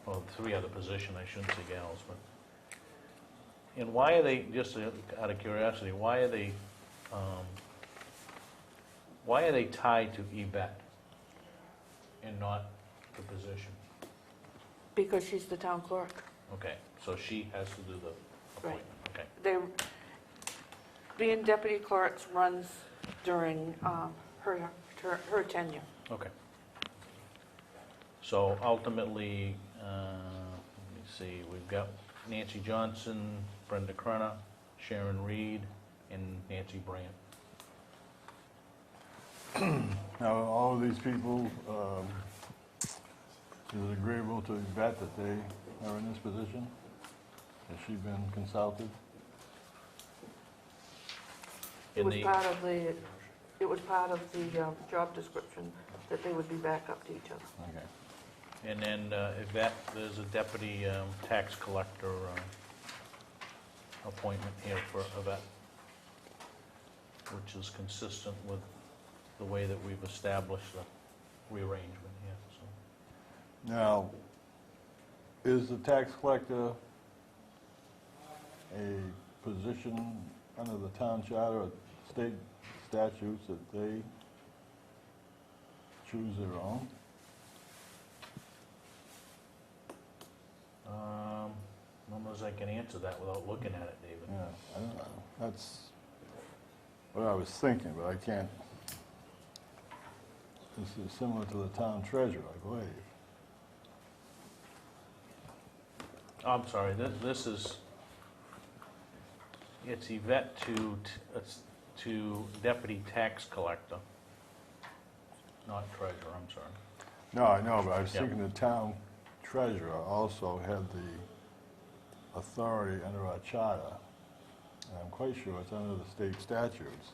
S4: Well, 3 other position, I shouldn't say gals, but. And why are they, just out of curiosity, why are they tied to Yvette and not the position?
S9: Because she's the town clerk.
S4: Okay, so she has to do the appointment, okay.
S9: Being deputy clerks runs during her tenure.
S4: Okay. So ultimately, let me see, we've got Nancy Johnson, Brenda Crenna, Sharon Reed, and Nancy Brandt.
S2: Now, all of these people, is it agreeable to Yvette that they are in this position? Has she been consulted?
S9: It was part of the job description that they would be back up to each other.
S2: Okay.
S4: And then Yvette, there's a deputy tax collector appointment here for Yvette, which is consistent with the way that we've established the rearrangement here, so.
S2: Now, is the tax collector a position under the town charter or state statutes that they choose their own?
S4: I don't know if I can answer that without looking at it, David.
S2: Yeah, I don't know. That's what I was thinking, but I can't. This is similar to the town treasurer, I believe.
S4: I'm sorry, this is, it's Yvette to deputy tax collector, not treasurer, I'm sorry.
S2: No, I know, but I was
S4: Yeah.
S2: thinking the town treasurer also had the authority under our charter, and I'm quite sure it's under the state statutes,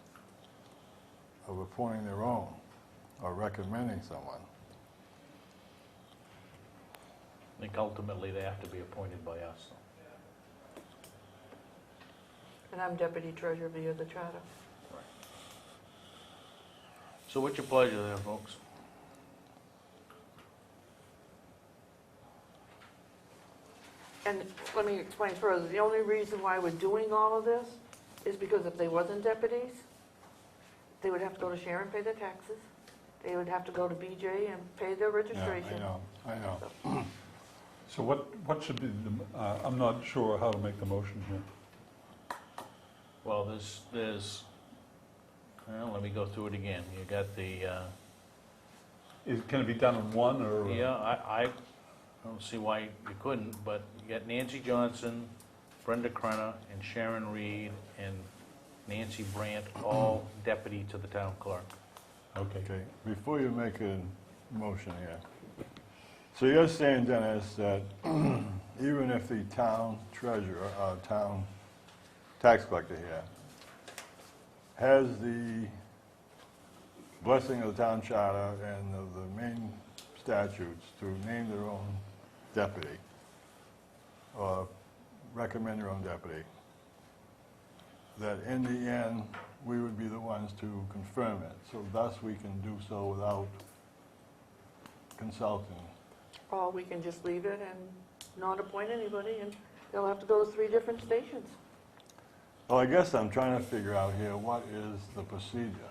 S2: of appointing their own or recommending someone.
S4: I think ultimately they have to be appointed by us.
S9: And I'm deputy treasurer via the charter.
S4: So what's your pleasure there, folks?
S9: And let me explain further. The only reason why we're doing all of this is because if they wasn't deputies, they would have to go to Sharon, pay their taxes. They would have to go to BJ and pay their registration.
S2: Yeah, I know.
S3: So what should be the, I'm not sure how to make the motion here.
S4: Well, well, let me go through it again. You got the,
S3: Can it be done in one or?
S4: yeah, I don't see why you couldn't, but you got Nancy Johnson, Brenda Crenna, and Sharon Reed, and Nancy Brandt, all deputy to the town clerk.
S3: Okay.
S2: Okay, before you make a motion here, so you're saying, Dennis, that even if the town treasurer, town tax collector here, has the blessing of the town charter and of the main statutes to name their own deputy, or recommend their own deputy, that in the end, we would be the ones to confirm it. So thus, we can do so without consulting.
S9: Or we can just leave it and not appoint anybody, and they'll have to go to 3 different stations.
S2: Well, I guess I'm trying to figure out here, what is the procedure?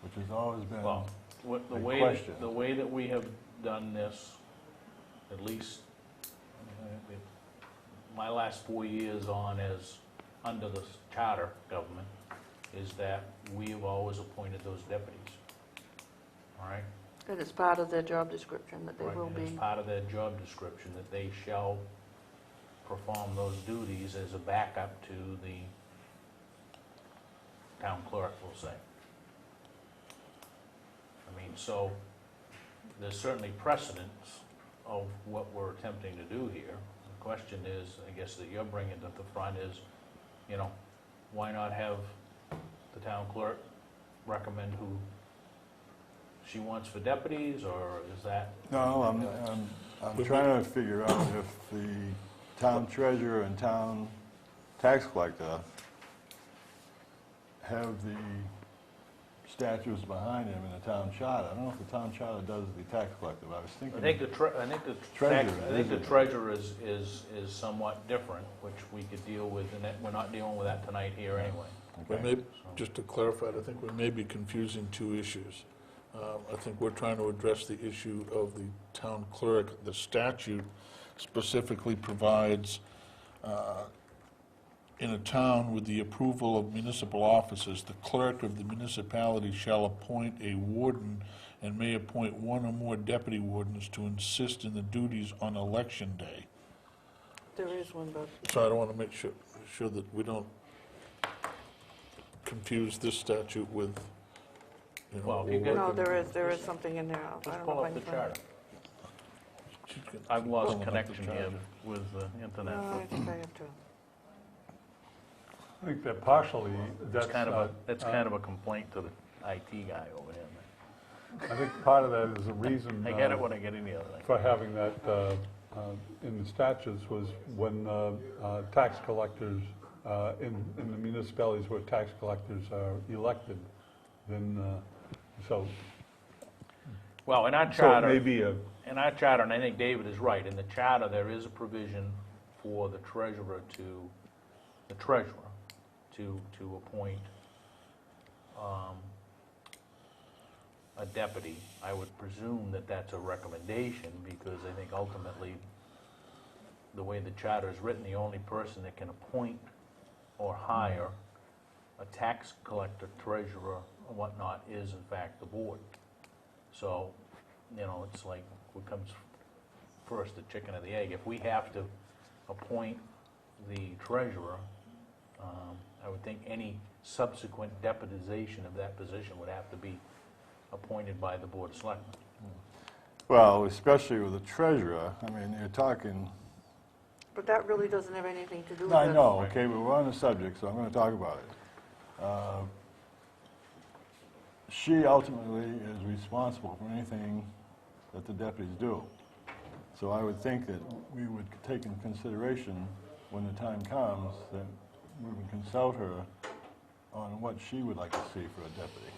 S2: Which has always been
S4: Well, what, the
S2: a
S4: way,
S2: question.
S4: the way that we have done this, at least my last 4 years on as under the charter government, is that we have always appointed those deputies. All right?
S9: And it's part of their job description that they
S4: Right,
S9: will
S4: and
S9: be.
S4: it's part of their job description that they shall perform those duties as a backup to the town clerk, we'll say. I mean, so there's certainly precedence of what we're attempting to do here. The question is, I guess, that you're bringing to the front is, you know, why not have the town clerk recommend who she wants for deputies, or is that?
S2: No, I'm trying to figure out if the town treasurer and town tax collector have the statutes behind them in the town charter. I don't know if the town charter does the tax collector, but I was thinking.
S4: I think the
S2: Treasurer,
S4: treasurer is somewhat different, which we could deal with, and that, we're not dealing with that tonight here anyway.
S1: We
S2: Okay.
S1: may, just to clarify, I think we may be confusing 2 issues. I think we're trying to address the issue of the town clerk. The statute specifically provides, in a town with the approval of municipal officers, the clerk of the municipality shall appoint a warden and may appoint 1 or more deputy wardens to assist in the duties on election day.
S9: There is one, but
S1: So I don't want to make sure that we don't confuse this statute with, you know.
S4: Well, if you
S1: we're
S4: get-
S9: no,
S1: working-
S9: there is something in there. I
S4: Just
S9: don't know
S4: pull
S9: if I
S4: up the
S9: can find
S4: charter.
S1: She's got-
S4: I've
S1: pulling
S4: lost
S1: up the
S4: connection here
S1: charter.
S4: with the
S9: it.
S4: internet.
S9: No, I think I have to.
S3: I think that partially,
S4: That's
S3: that's,
S4: kind of a complaint to the IT guy over here.
S3: I think part of that is the reason
S4: I get it when I get any other thing.
S3: for having that in the statutes was when tax collectors, in the municipalities where tax collectors are elected, then, so
S4: Well, in our
S3: so it
S4: charter.
S3: may be a,
S4: In our charter, and I think David is right, in the charter, there is a provision for the treasurer to appoint a deputy. I would presume that that's a recommendation, because I think ultimately, the way the charter is written, the only person that can appoint or hire a tax collector, treasurer, or whatnot, is in fact the board. So, you know, it's like, what comes first, the chicken or the egg? If we have to appoint the treasurer, I would think any subsequent deputization of that position would have to be appointed by the Board of Selectmen.
S2: Well, especially with the treasurer, I mean, you're talking,
S9: But that really doesn't have anything to do with
S2: I
S9: this.
S2: know, okay, but we're on the subject, so I'm going to talk about it. She ultimately is responsible for anything that the deputies do. So I would think that we would take in consideration, when the time comes, that we would consult her on what she would like to see for a deputy.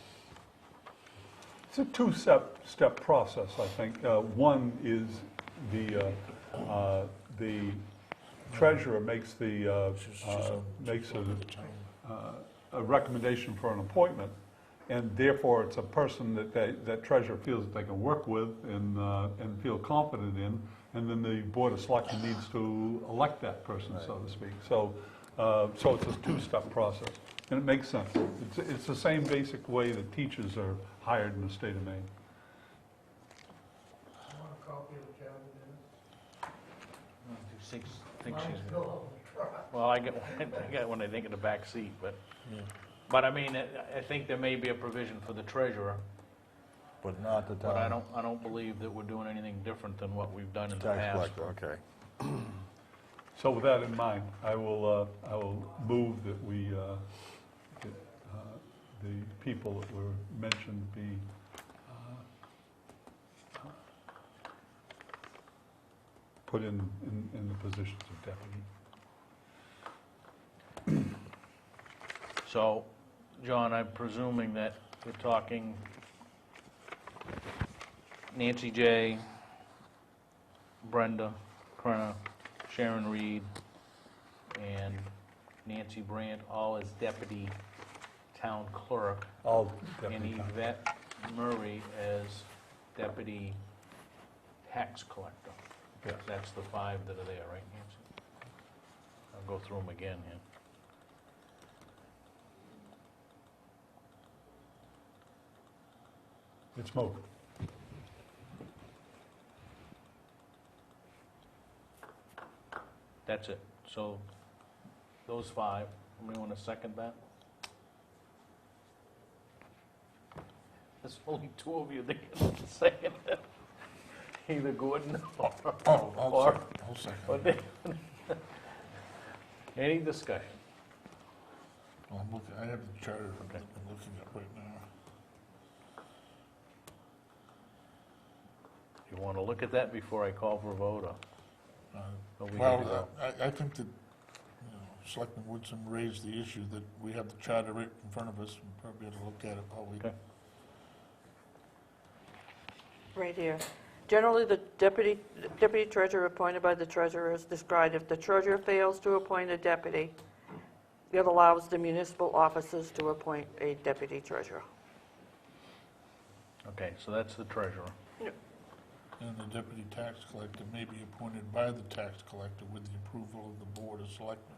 S3: it's a two-step process, I think. One is the treasurer makes a recommendation for an appointment, and therefore it's a person that treasurer feels that they can work with and feel confident in, and then the Board of Selectmen needs to elect that person, so to speak. So it's a two-step process, and it makes sense. It's the same basic way that teachers are hired in the state of Maine.
S6: You want a copy of the charter,
S4: think she's,
S6: Mine's still on the truck.
S4: well, I get when I think of the back seat, but I mean, I think there may be a provision for the treasurer,
S2: But not the
S4: but
S2: town
S4: I don't believe that we're doing anything different than what we've done in the
S2: tax
S4: past.
S2: collector, okay.
S3: So with that in mind, I will move that we get the people that were mentioned be put in the positions of deputy.
S4: So, John, I'm presuming that we're talking Nancy J., Brenda Crenna, Sharon Reed, and Nancy Brandt, all as deputy town clerk,
S3: All
S4: and
S3: deputy.
S4: Yvette Murray as deputy tax collector.
S3: Yes.
S4: That's the 5 that are there, right, Nancy? I'll go through them again here.
S3: It's moved.
S4: That's it. So, those 5, somebody want to second that? There's only 2 of you that can say it. Either Gordon or...
S1: I'll second.
S4: or David. Any discussion?
S1: Well, I'm looking, I have the charter I'm looking at right now.
S4: You want to look at that before I call for a vote, or? Or we good to go?
S1: Well, I think that, Selectman Woodson raised the issue that we have the charter right in front of us, and probably ought to look at it while we...
S4: Okay.
S9: Right here. Generally, the deputy treasurer appointed by the treasurer is described. If the treasurer fails to appoint a deputy, it allows the municipal officers to appoint a deputy treasurer.
S4: Okay, so that's the treasurer.
S1: And the deputy tax collector may be appointed by the tax collector with the approval of the Board of Selectmen.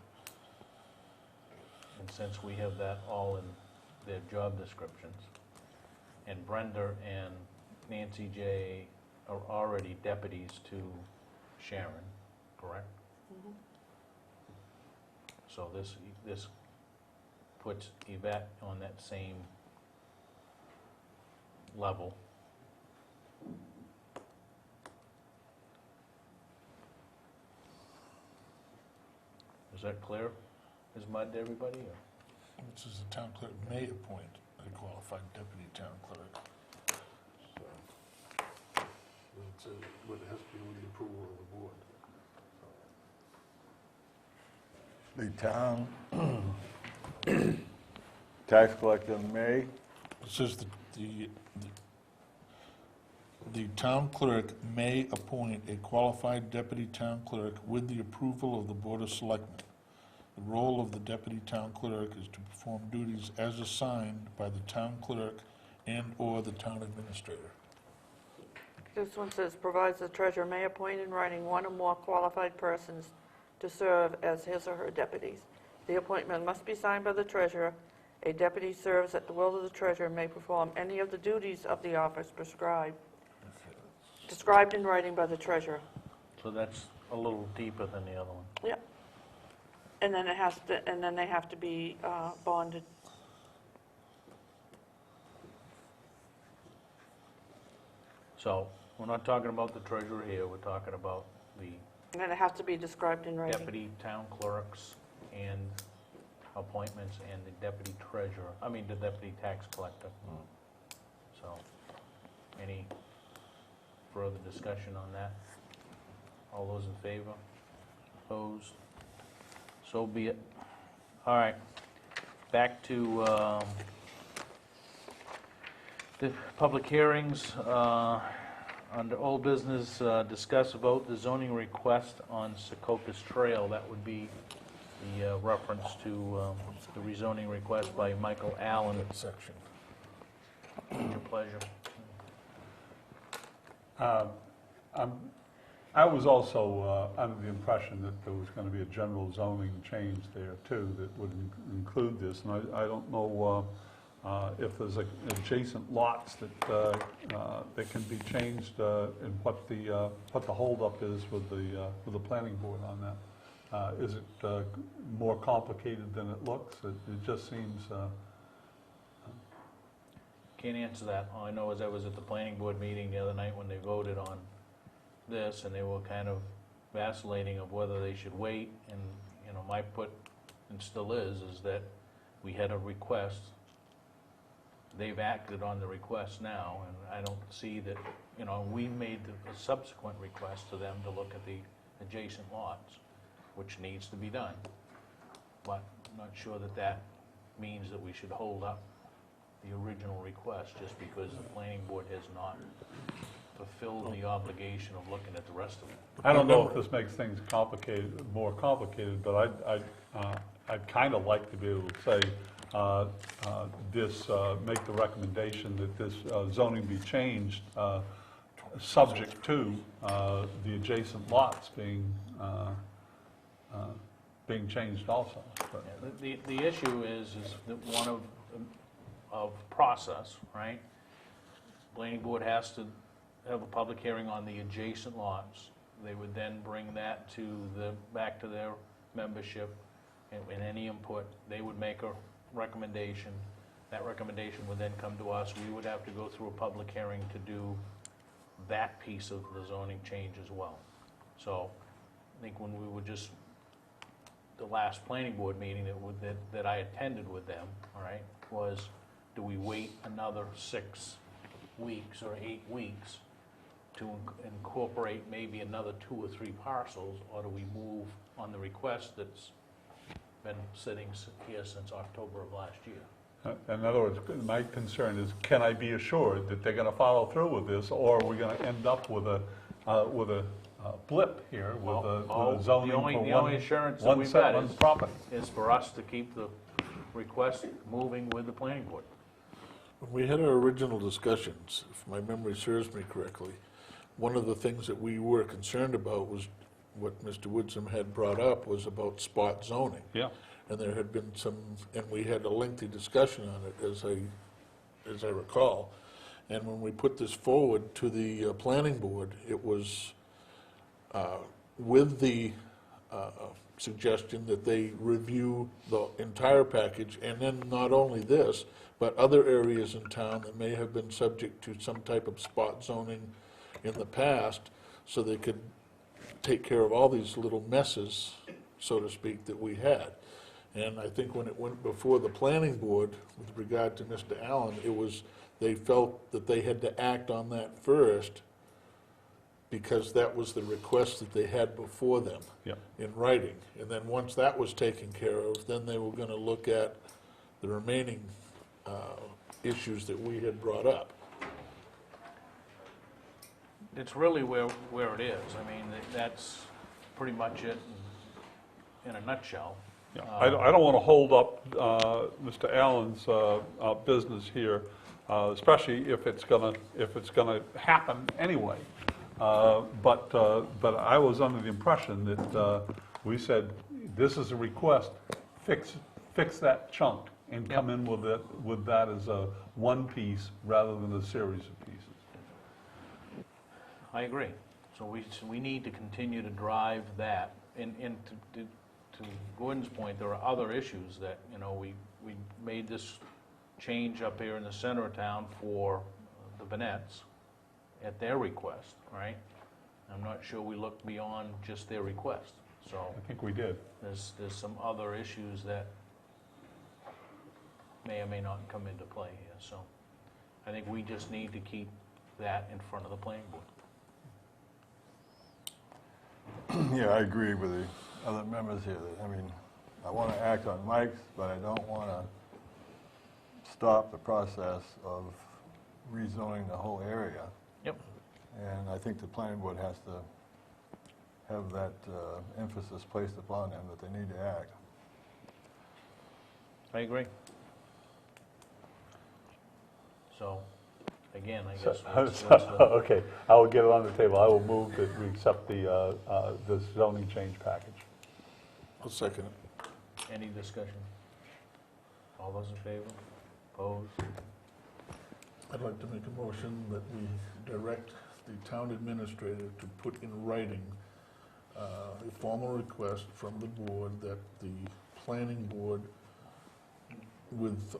S4: And since we have that all in their job descriptions, and Brenda and Nancy J. are already deputies to Sharon, correct? So this puts Yvette on that same level. Is that clear as mud to everybody, or?
S1: This is the town clerk may appoint a qualified deputy town clerk. So, it's but it has to be with the approval of the board.
S2: The town tax collector may,
S1: It says the town clerk may appoint a qualified deputy town clerk with the approval of the Board of Selectmen. The role of the deputy town clerk is to perform duties as assigned by the town clerk and/or the town administrator.
S9: This one says, provides the treasurer may appoint in writing one or more qualified persons to serve as his or her deputies. The appointment must be signed by the treasurer. A deputy serves at the will of the treasurer and may perform any of the duties of the office described in writing by the treasurer.
S4: So that's a little deeper than the other one.
S9: Yep. And then they have to be bonded.
S4: So, we're not talking about the treasurer here, we're talking about the
S9: And then it has to be described in writing.
S4: deputy town clerks and appointments and the deputy treasurer, the deputy tax collector. So, any further discussion on that? All those in favor? Opposed? So be it. All right, back to the public hearings. Under old business, discuss, vote the zoning request on Sokokis Trail. That would be the reference to the rezoning request by Michael Allen.
S1: Section.
S4: Your pleasure.
S3: I was also under the impression that there was going to be a general zoning change there too that would include this, and I don't know if there's adjacent lots that can be changed, and what the holdup is with the planning board on that. Is it more complicated than it looks? It just seems,
S4: Can't answer that. All I know is I was at the planning board meeting the other night when they voted on this, and they were kind of vacillating of whether they should wait, and, you know, my put, and still is that we had a request. They've acted on the request now, and I don't see that, you know, we made a subsequent request to them to look at the adjacent lots, which needs to be done. But I'm not sure that that means that we should hold up the original request just because the planning board has not fulfilled the obligation of looking at the rest of it.
S3: I don't know if this makes things more complicated, but I'd kind of like to be able to say, make the recommendation that this zoning be changed, subject to the adjacent lots being changed also. But
S4: The issue is that one of process, right? Planning board has to have a public hearing on the adjacent lots. They would then bring that back to their membership, and any input, they would make a recommendation. That recommendation would then come to us. We would have to go through a public hearing to do that piece of the zoning change as well. So I think when we were just, the last planning board meeting that I attended with them, all right, was do we wait another 6 weeks or 8 weeks to incorporate maybe another 2 or 3 parcels, or do we move on the request that's been sitting here since October of last year?
S3: in other words, my concern is, can I be assured that they're going to follow through with this, or are we going to end up with a blip here with a zoning
S4: The
S3: for
S4: only assurance that
S3: one
S4: we've got
S3: one property?
S4: is for us to keep the request moving with the planning board.
S1: When we had our original discussions, if my memory serves me correctly, one of the things that we were concerned about was what Mr. Woodson had brought up was about spot zoning.
S3: Yeah.
S1: And there had been some, and we had a lengthy discussion on it, as I recall. And when we put this forward to the planning board, it was with the suggestion that they review the entire package, and then not only this, but other areas in town that may have been subject to some type of spot zoning in the past, so they could take care of all these little messes, so to speak, that we had. And I think when it went before the planning board, with regard to Mr. Allen, it was, they felt that they had to act on that first, because that was the request that they had before them in writing. And then once that was taken care of, then they were going to look at the remaining issues that we had brought up.
S4: It's really where it is. I mean, that's pretty much it in a nutshell.
S3: Yeah. I don't want to hold up Mr. Allen's business here, especially if it's gonna happen anyway. But I was under the impression that we said, this is a request, fix that chunk, and come in with that as a one piece rather than a series of pieces.
S4: I agree. So we need to continue to drive that. And to Gordon's point, there are other issues that, you know, we made this change up here in the center of town for the Bennett's at their request, right? I'm not sure we looked beyond just their request. So
S3: I think we did.
S4: there's some other issues that may or may not come into play here. So I think we just need to keep that in front of the planning board.
S2: Yeah, I agree with the other members here. I mean, I want to act on Mike's, but I don't want to stop the process of rezoning the whole area.
S4: Yep.
S2: And I think the planning board has to have that emphasis placed upon them that they need to act.
S4: I agree. So, again, I guess what's the-
S3: Okay, I will get it on the table. I will move that we accept the zoning change package.
S1: I'll second it.
S4: any discussion? All those in favor? Opposed?
S1: I'd like to make a motion that we direct the town administrator to put in writing a formal request from the board that the planning board with,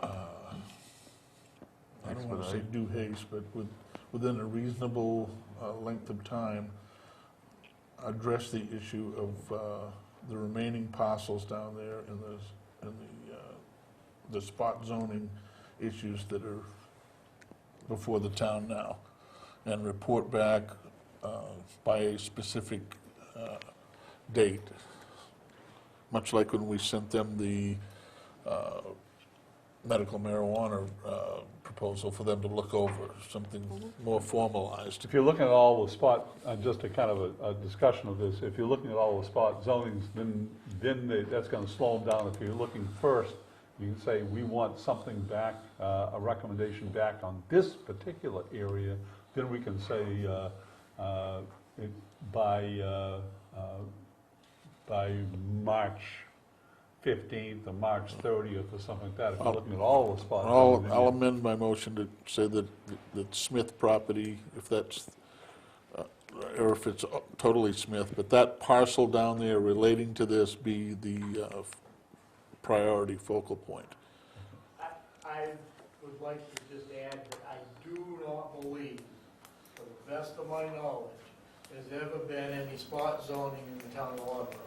S1: I don't want to say due haste, but within a reasonable length of time, address the issue of the remaining parcels down there in the spot zoning issues that are before the town now, and report back by a specific date, much like when we sent them the medical marijuana proposal for them to look over, something more formalized.
S3: If you're looking at all the spot, just a kind of a discussion of this, if you're looking at all the spot zonings, then that's going to slow them down. If you're looking first, you can say, we want something back, a recommendation back on this particular area, then we can say by March 15th or March 30th or something like that, if you're looking at all the spots.
S1: I'll amend my motion to say that Smith property, if that's, or if it's totally Smith, but that parcel down there relating to this be the priority focal point.
S5: I would like to just add that I do not believe, to the best of my knowledge, there's ever been any spot zoning in the town of Waterboro.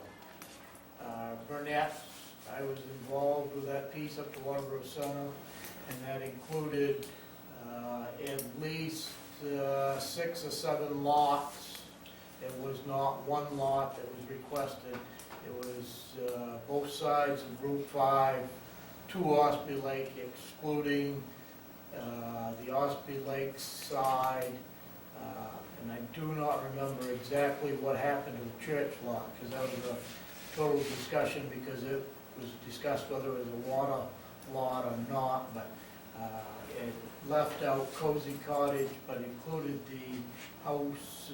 S5: Burnett, I was involved with that piece up to Waterboro Center, and that included at least 6 or 7 lots. It was not one lot that was requested. It was both sides of Route 5 to Ospey Lake, excluding the Ospey Lake side. And I do not remember exactly what happened to the church lot, because that was a total discussion, because it was discussed whether it was a water lot or not, but it left out Cozy Cottage, but included the house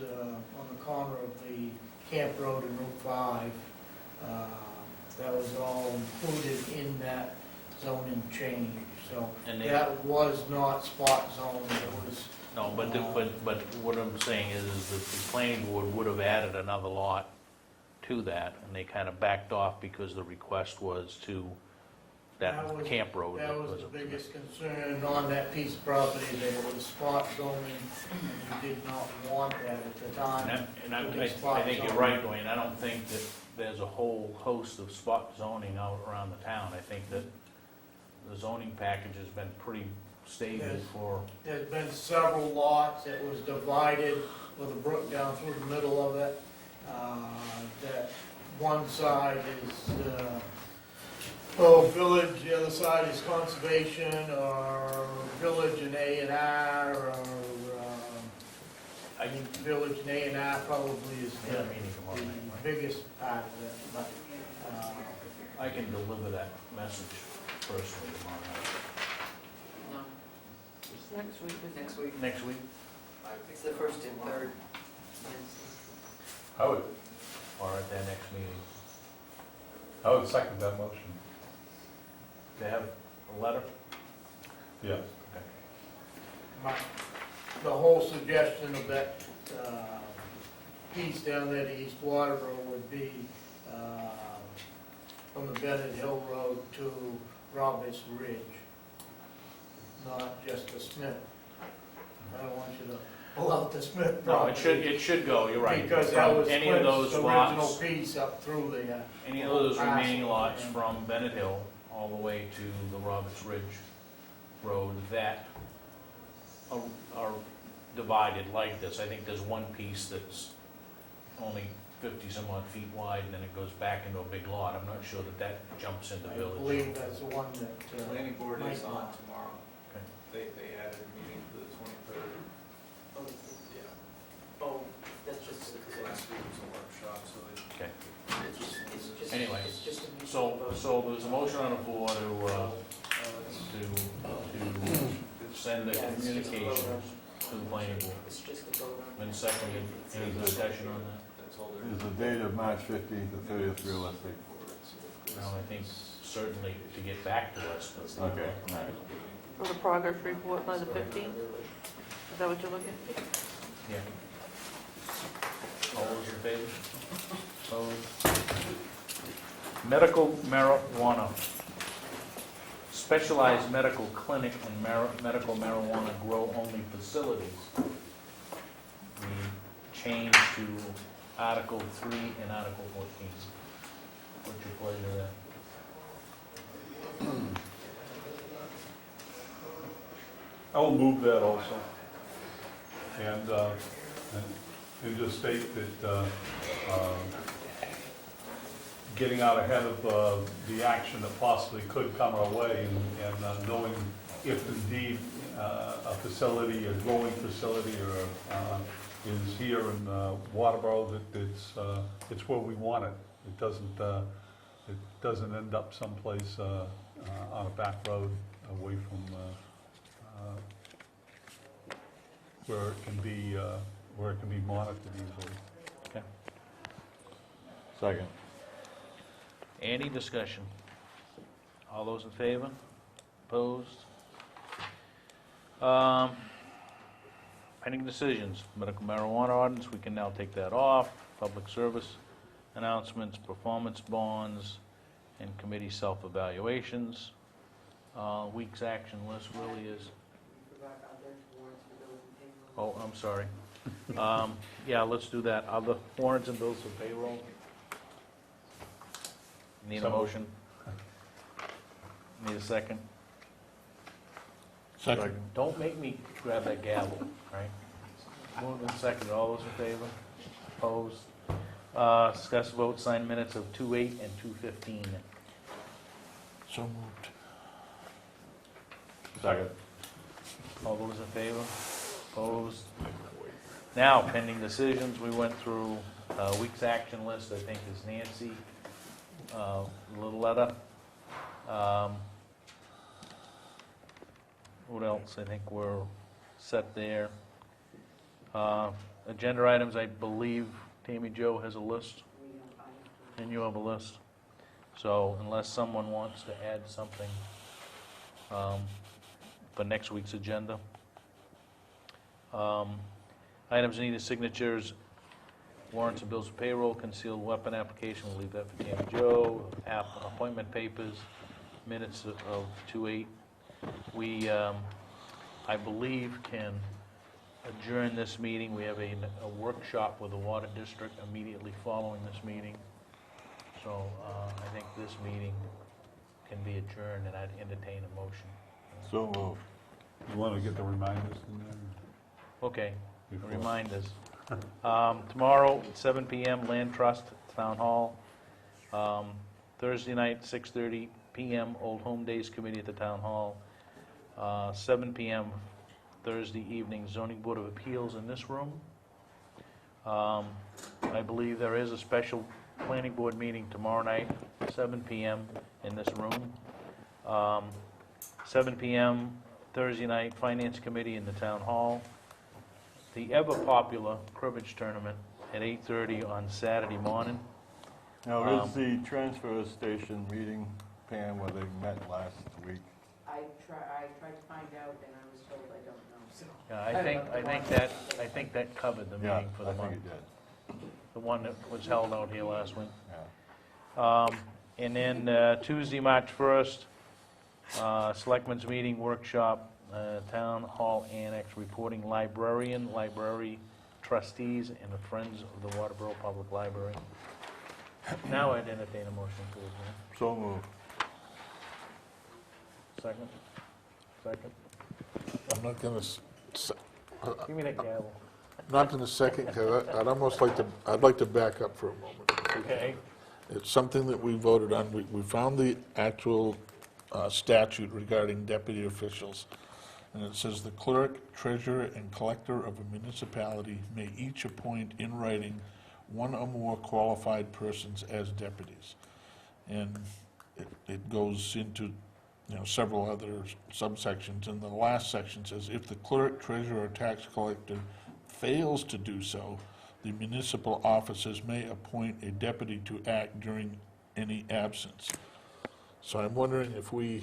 S5: on the corner of the Camp Road and Route 5. That was all included in that zoning change, so
S4: And
S5: that was not spot zone, it was.
S4: No, but what I'm saying is that the planning board would have added another lot to that, and they kind of backed off because the request was to that
S5: was-
S4: Camp Road.
S5: That was the biggest concern on that piece of property, that it was spot zoning, and you did not want that at the time.
S4: I think you're right, Dwayne, I don't think that there's a whole host of spot zoning out around the town. I think that the zoning package has been pretty stable
S5: Yes.
S4: for,
S5: There's been several lots that was divided with a brook down through the middle of it. That one side is, village, the other side is conservation, or village and A&R, or, I think village and A&R probably is
S4: Yeah, meeting tomorrow night,
S5: the biggest part of it, but,
S4: I can deliver that message personally tomorrow night.
S7: No,
S9: It's next week, isn't it?
S7: next week.
S4: Next week?
S7: It's the first and third
S3: I would,
S4: Or at their next meeting?
S3: second that motion.
S4: They have a letter?
S3: Yes.
S5: the whole suggestion of that piece down there to East Waterboro would be from the Bennett Hill Road to Roberts Ridge, not just the Smith. I don't want you to pull out the Smith
S4: No,
S5: property.
S4: it should go, you're right.
S5: Because that
S4: From
S5: was
S4: any of those
S5: Clint's original
S4: lots,
S5: piece up through there.
S4: any of those remaining
S5: Parcel.
S4: lots from Bennett Hill all the way to the Roberts Ridge Road that are divided like this. I think there's one piece that's only 50-some odd feet wide, and then it goes back into a big lot. I'm not sure that that jumps into
S5: I
S4: village.
S5: believe that's the one that.
S6: Planning board is
S5: Mike
S6: on
S5: wants.
S6: tomorrow.
S4: Okay.
S6: They added a meeting for the 23rd. Yeah.
S7: Oh, that's just,
S6: Because last week was a workshop, so they.
S4: Okay.
S7: it's just.
S4: Anyway,
S7: It's just a.
S4: So there's a motion on the floor to send the communications to the planning board.
S7: It's just a vote on.
S4: Been seconded, any discussion on that?
S6: That's all there
S2: Is the date of March 15th or 30th realistic?
S4: No, I think certainly to get back to us.
S2: Okay, all right.
S9: For the progress report by the 15th? Is that what you're looking?
S4: Yeah. All those in favor? Opposed? Medical marijuana. Specialized medical clinic and medical marijuana grow-only facilities. We changed to Article 3 and Article 14. What's your pleasure there?
S3: I will move that also. And just state that getting out ahead of the action that possibly could come our way and knowing if indeed a facility, a growing facility or is here in Waterboro, that it's where we want it. It doesn't end up someplace on a back road away from where it can be monitored easily.
S4: Okay.
S2: Second.
S4: Any discussion? All those in favor? Opposed? Pending decisions, medical marijuana ordinance, we can now take that off. Public service announcements, performance bonds, and committee self-evaluations. Week's action list really is... Oh, I'm sorry. Yeah, let's do that. Other warrants and bills for payroll. Need a motion? Need a second?
S1: Second.
S4: Don't make me grab that gavel, right? Moved and seconded. All those in favor? Opposed? Discuss vote, sign minutes of 2/8 and 2/15.
S1: So moved.
S2: Second.
S4: All those in favor? Opposed? Now, pending decisions, we went through week's action list, I think is Nancy, little letter. What else? I think we're set there. Agenda items, I believe Tammy Jo has a list, and you have a list. So unless someone wants to add something for next week's agenda. Items needed signatures, warrants and bills of payroll, concealed weapon application, we'll leave that for Tammy Jo. Appointment papers, minutes of 2/8. We, I believe, can adjourn this meeting. We have a workshop with the Water District immediately following this meeting. So I think this meeting can be adjourned, and I'd entertain a motion.
S2: So moved.
S3: You want to get the reminders in there?
S4: Okay,
S3: Before.
S4: reminders. Tomorrow, 7 p.m., Land Trust, Town Hall. Thursday night, 6:30 p.m., Old Home Days Committee at the Town Hall. 7 p.m. Thursday evening, Zoning Board of Appeals in this room. I believe there is a special planning board meeting tomorrow night, 7 p.m. in this room. 7 p.m. Thursday night, Finance Committee in the Town Hall. The ever-popular cribbage tournament at 8:30 on Saturday morning.
S2: Now, is the transfer station meeting, Pam, where they met last week?
S12: I tried to find out, and I was told I don't know, so.
S4: Yeah, I think that covered the meeting for the month.
S2: I think it did.
S4: The one that was held out here last week.
S2: Yeah.
S4: And then Tuesday, March 1st, Selectmen's meeting workshop, Town Hall Annex, reporting librarian, library trustees, and the Friends of the Waterboro Public Library. Now I'd entertain a motion to adjourn.
S2: So moved.
S4: Second? Second?
S1: I'm not gonna,
S4: Give me that gavel.
S1: not in a second, because I'd like to back up for a moment.
S4: Okay.
S1: It's something that we voted on. We found the actual statute regarding deputy officials. And it says the clerk, treasurer, and collector of a municipality may each appoint in writing one or more qualified persons as deputies. And it goes into, several other subsections. And the last section says, if the clerk, treasurer, or tax collector fails to do so, the municipal officers may appoint a deputy to act during any absence. So I'm wondering if we,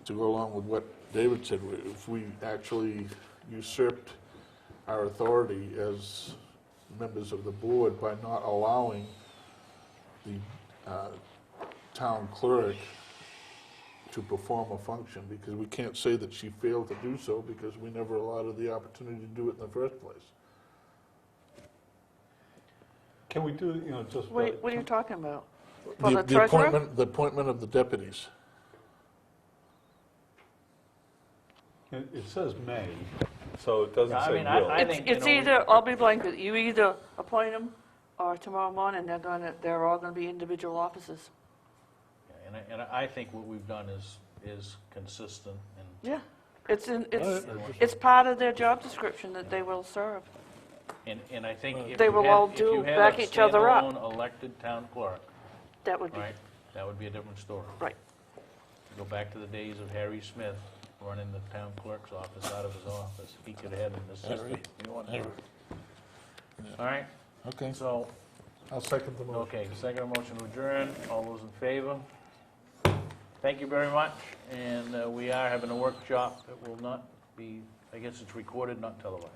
S1: to go along with what David said, if we actually usurped our authority as members of the board by not allowing the town clerk to perform a function, because we can't say that she failed to do so because we never allowed her the opportunity to do it in the first place.
S3: Can we do, just...
S9: Wait, what are you talking about? For the treasurer?
S1: The appointment of the deputies.
S3: It says may, so it doesn't
S4: Yeah, I
S3: say
S4: mean,
S3: will.
S4: I think,
S9: It's either, I'll be blanket, you either appoint them, or tomorrow morning, they're all gonna be individual offices.
S4: and I think what we've done is consistent, and
S9: Yeah, it's part of their job description that they will serve.
S4: I think if
S9: They
S4: you
S9: will all
S4: had, if
S9: do
S4: you had
S9: back
S4: a
S9: each other up.
S4: standalone elected town clerk,
S9: That would be,
S4: right, that would be a different story.
S9: right.
S4: Go back to the days of Harry Smith running the town clerk's office out of his office. He could have had an assistant. You want to- All right,
S1: Okay,
S4: so,
S1: I'll second the motion.
S4: okay, second motion to adjourn. All those in favor? Thank you very much, and we are having a workshop that will not be, I guess it's recorded, not televised.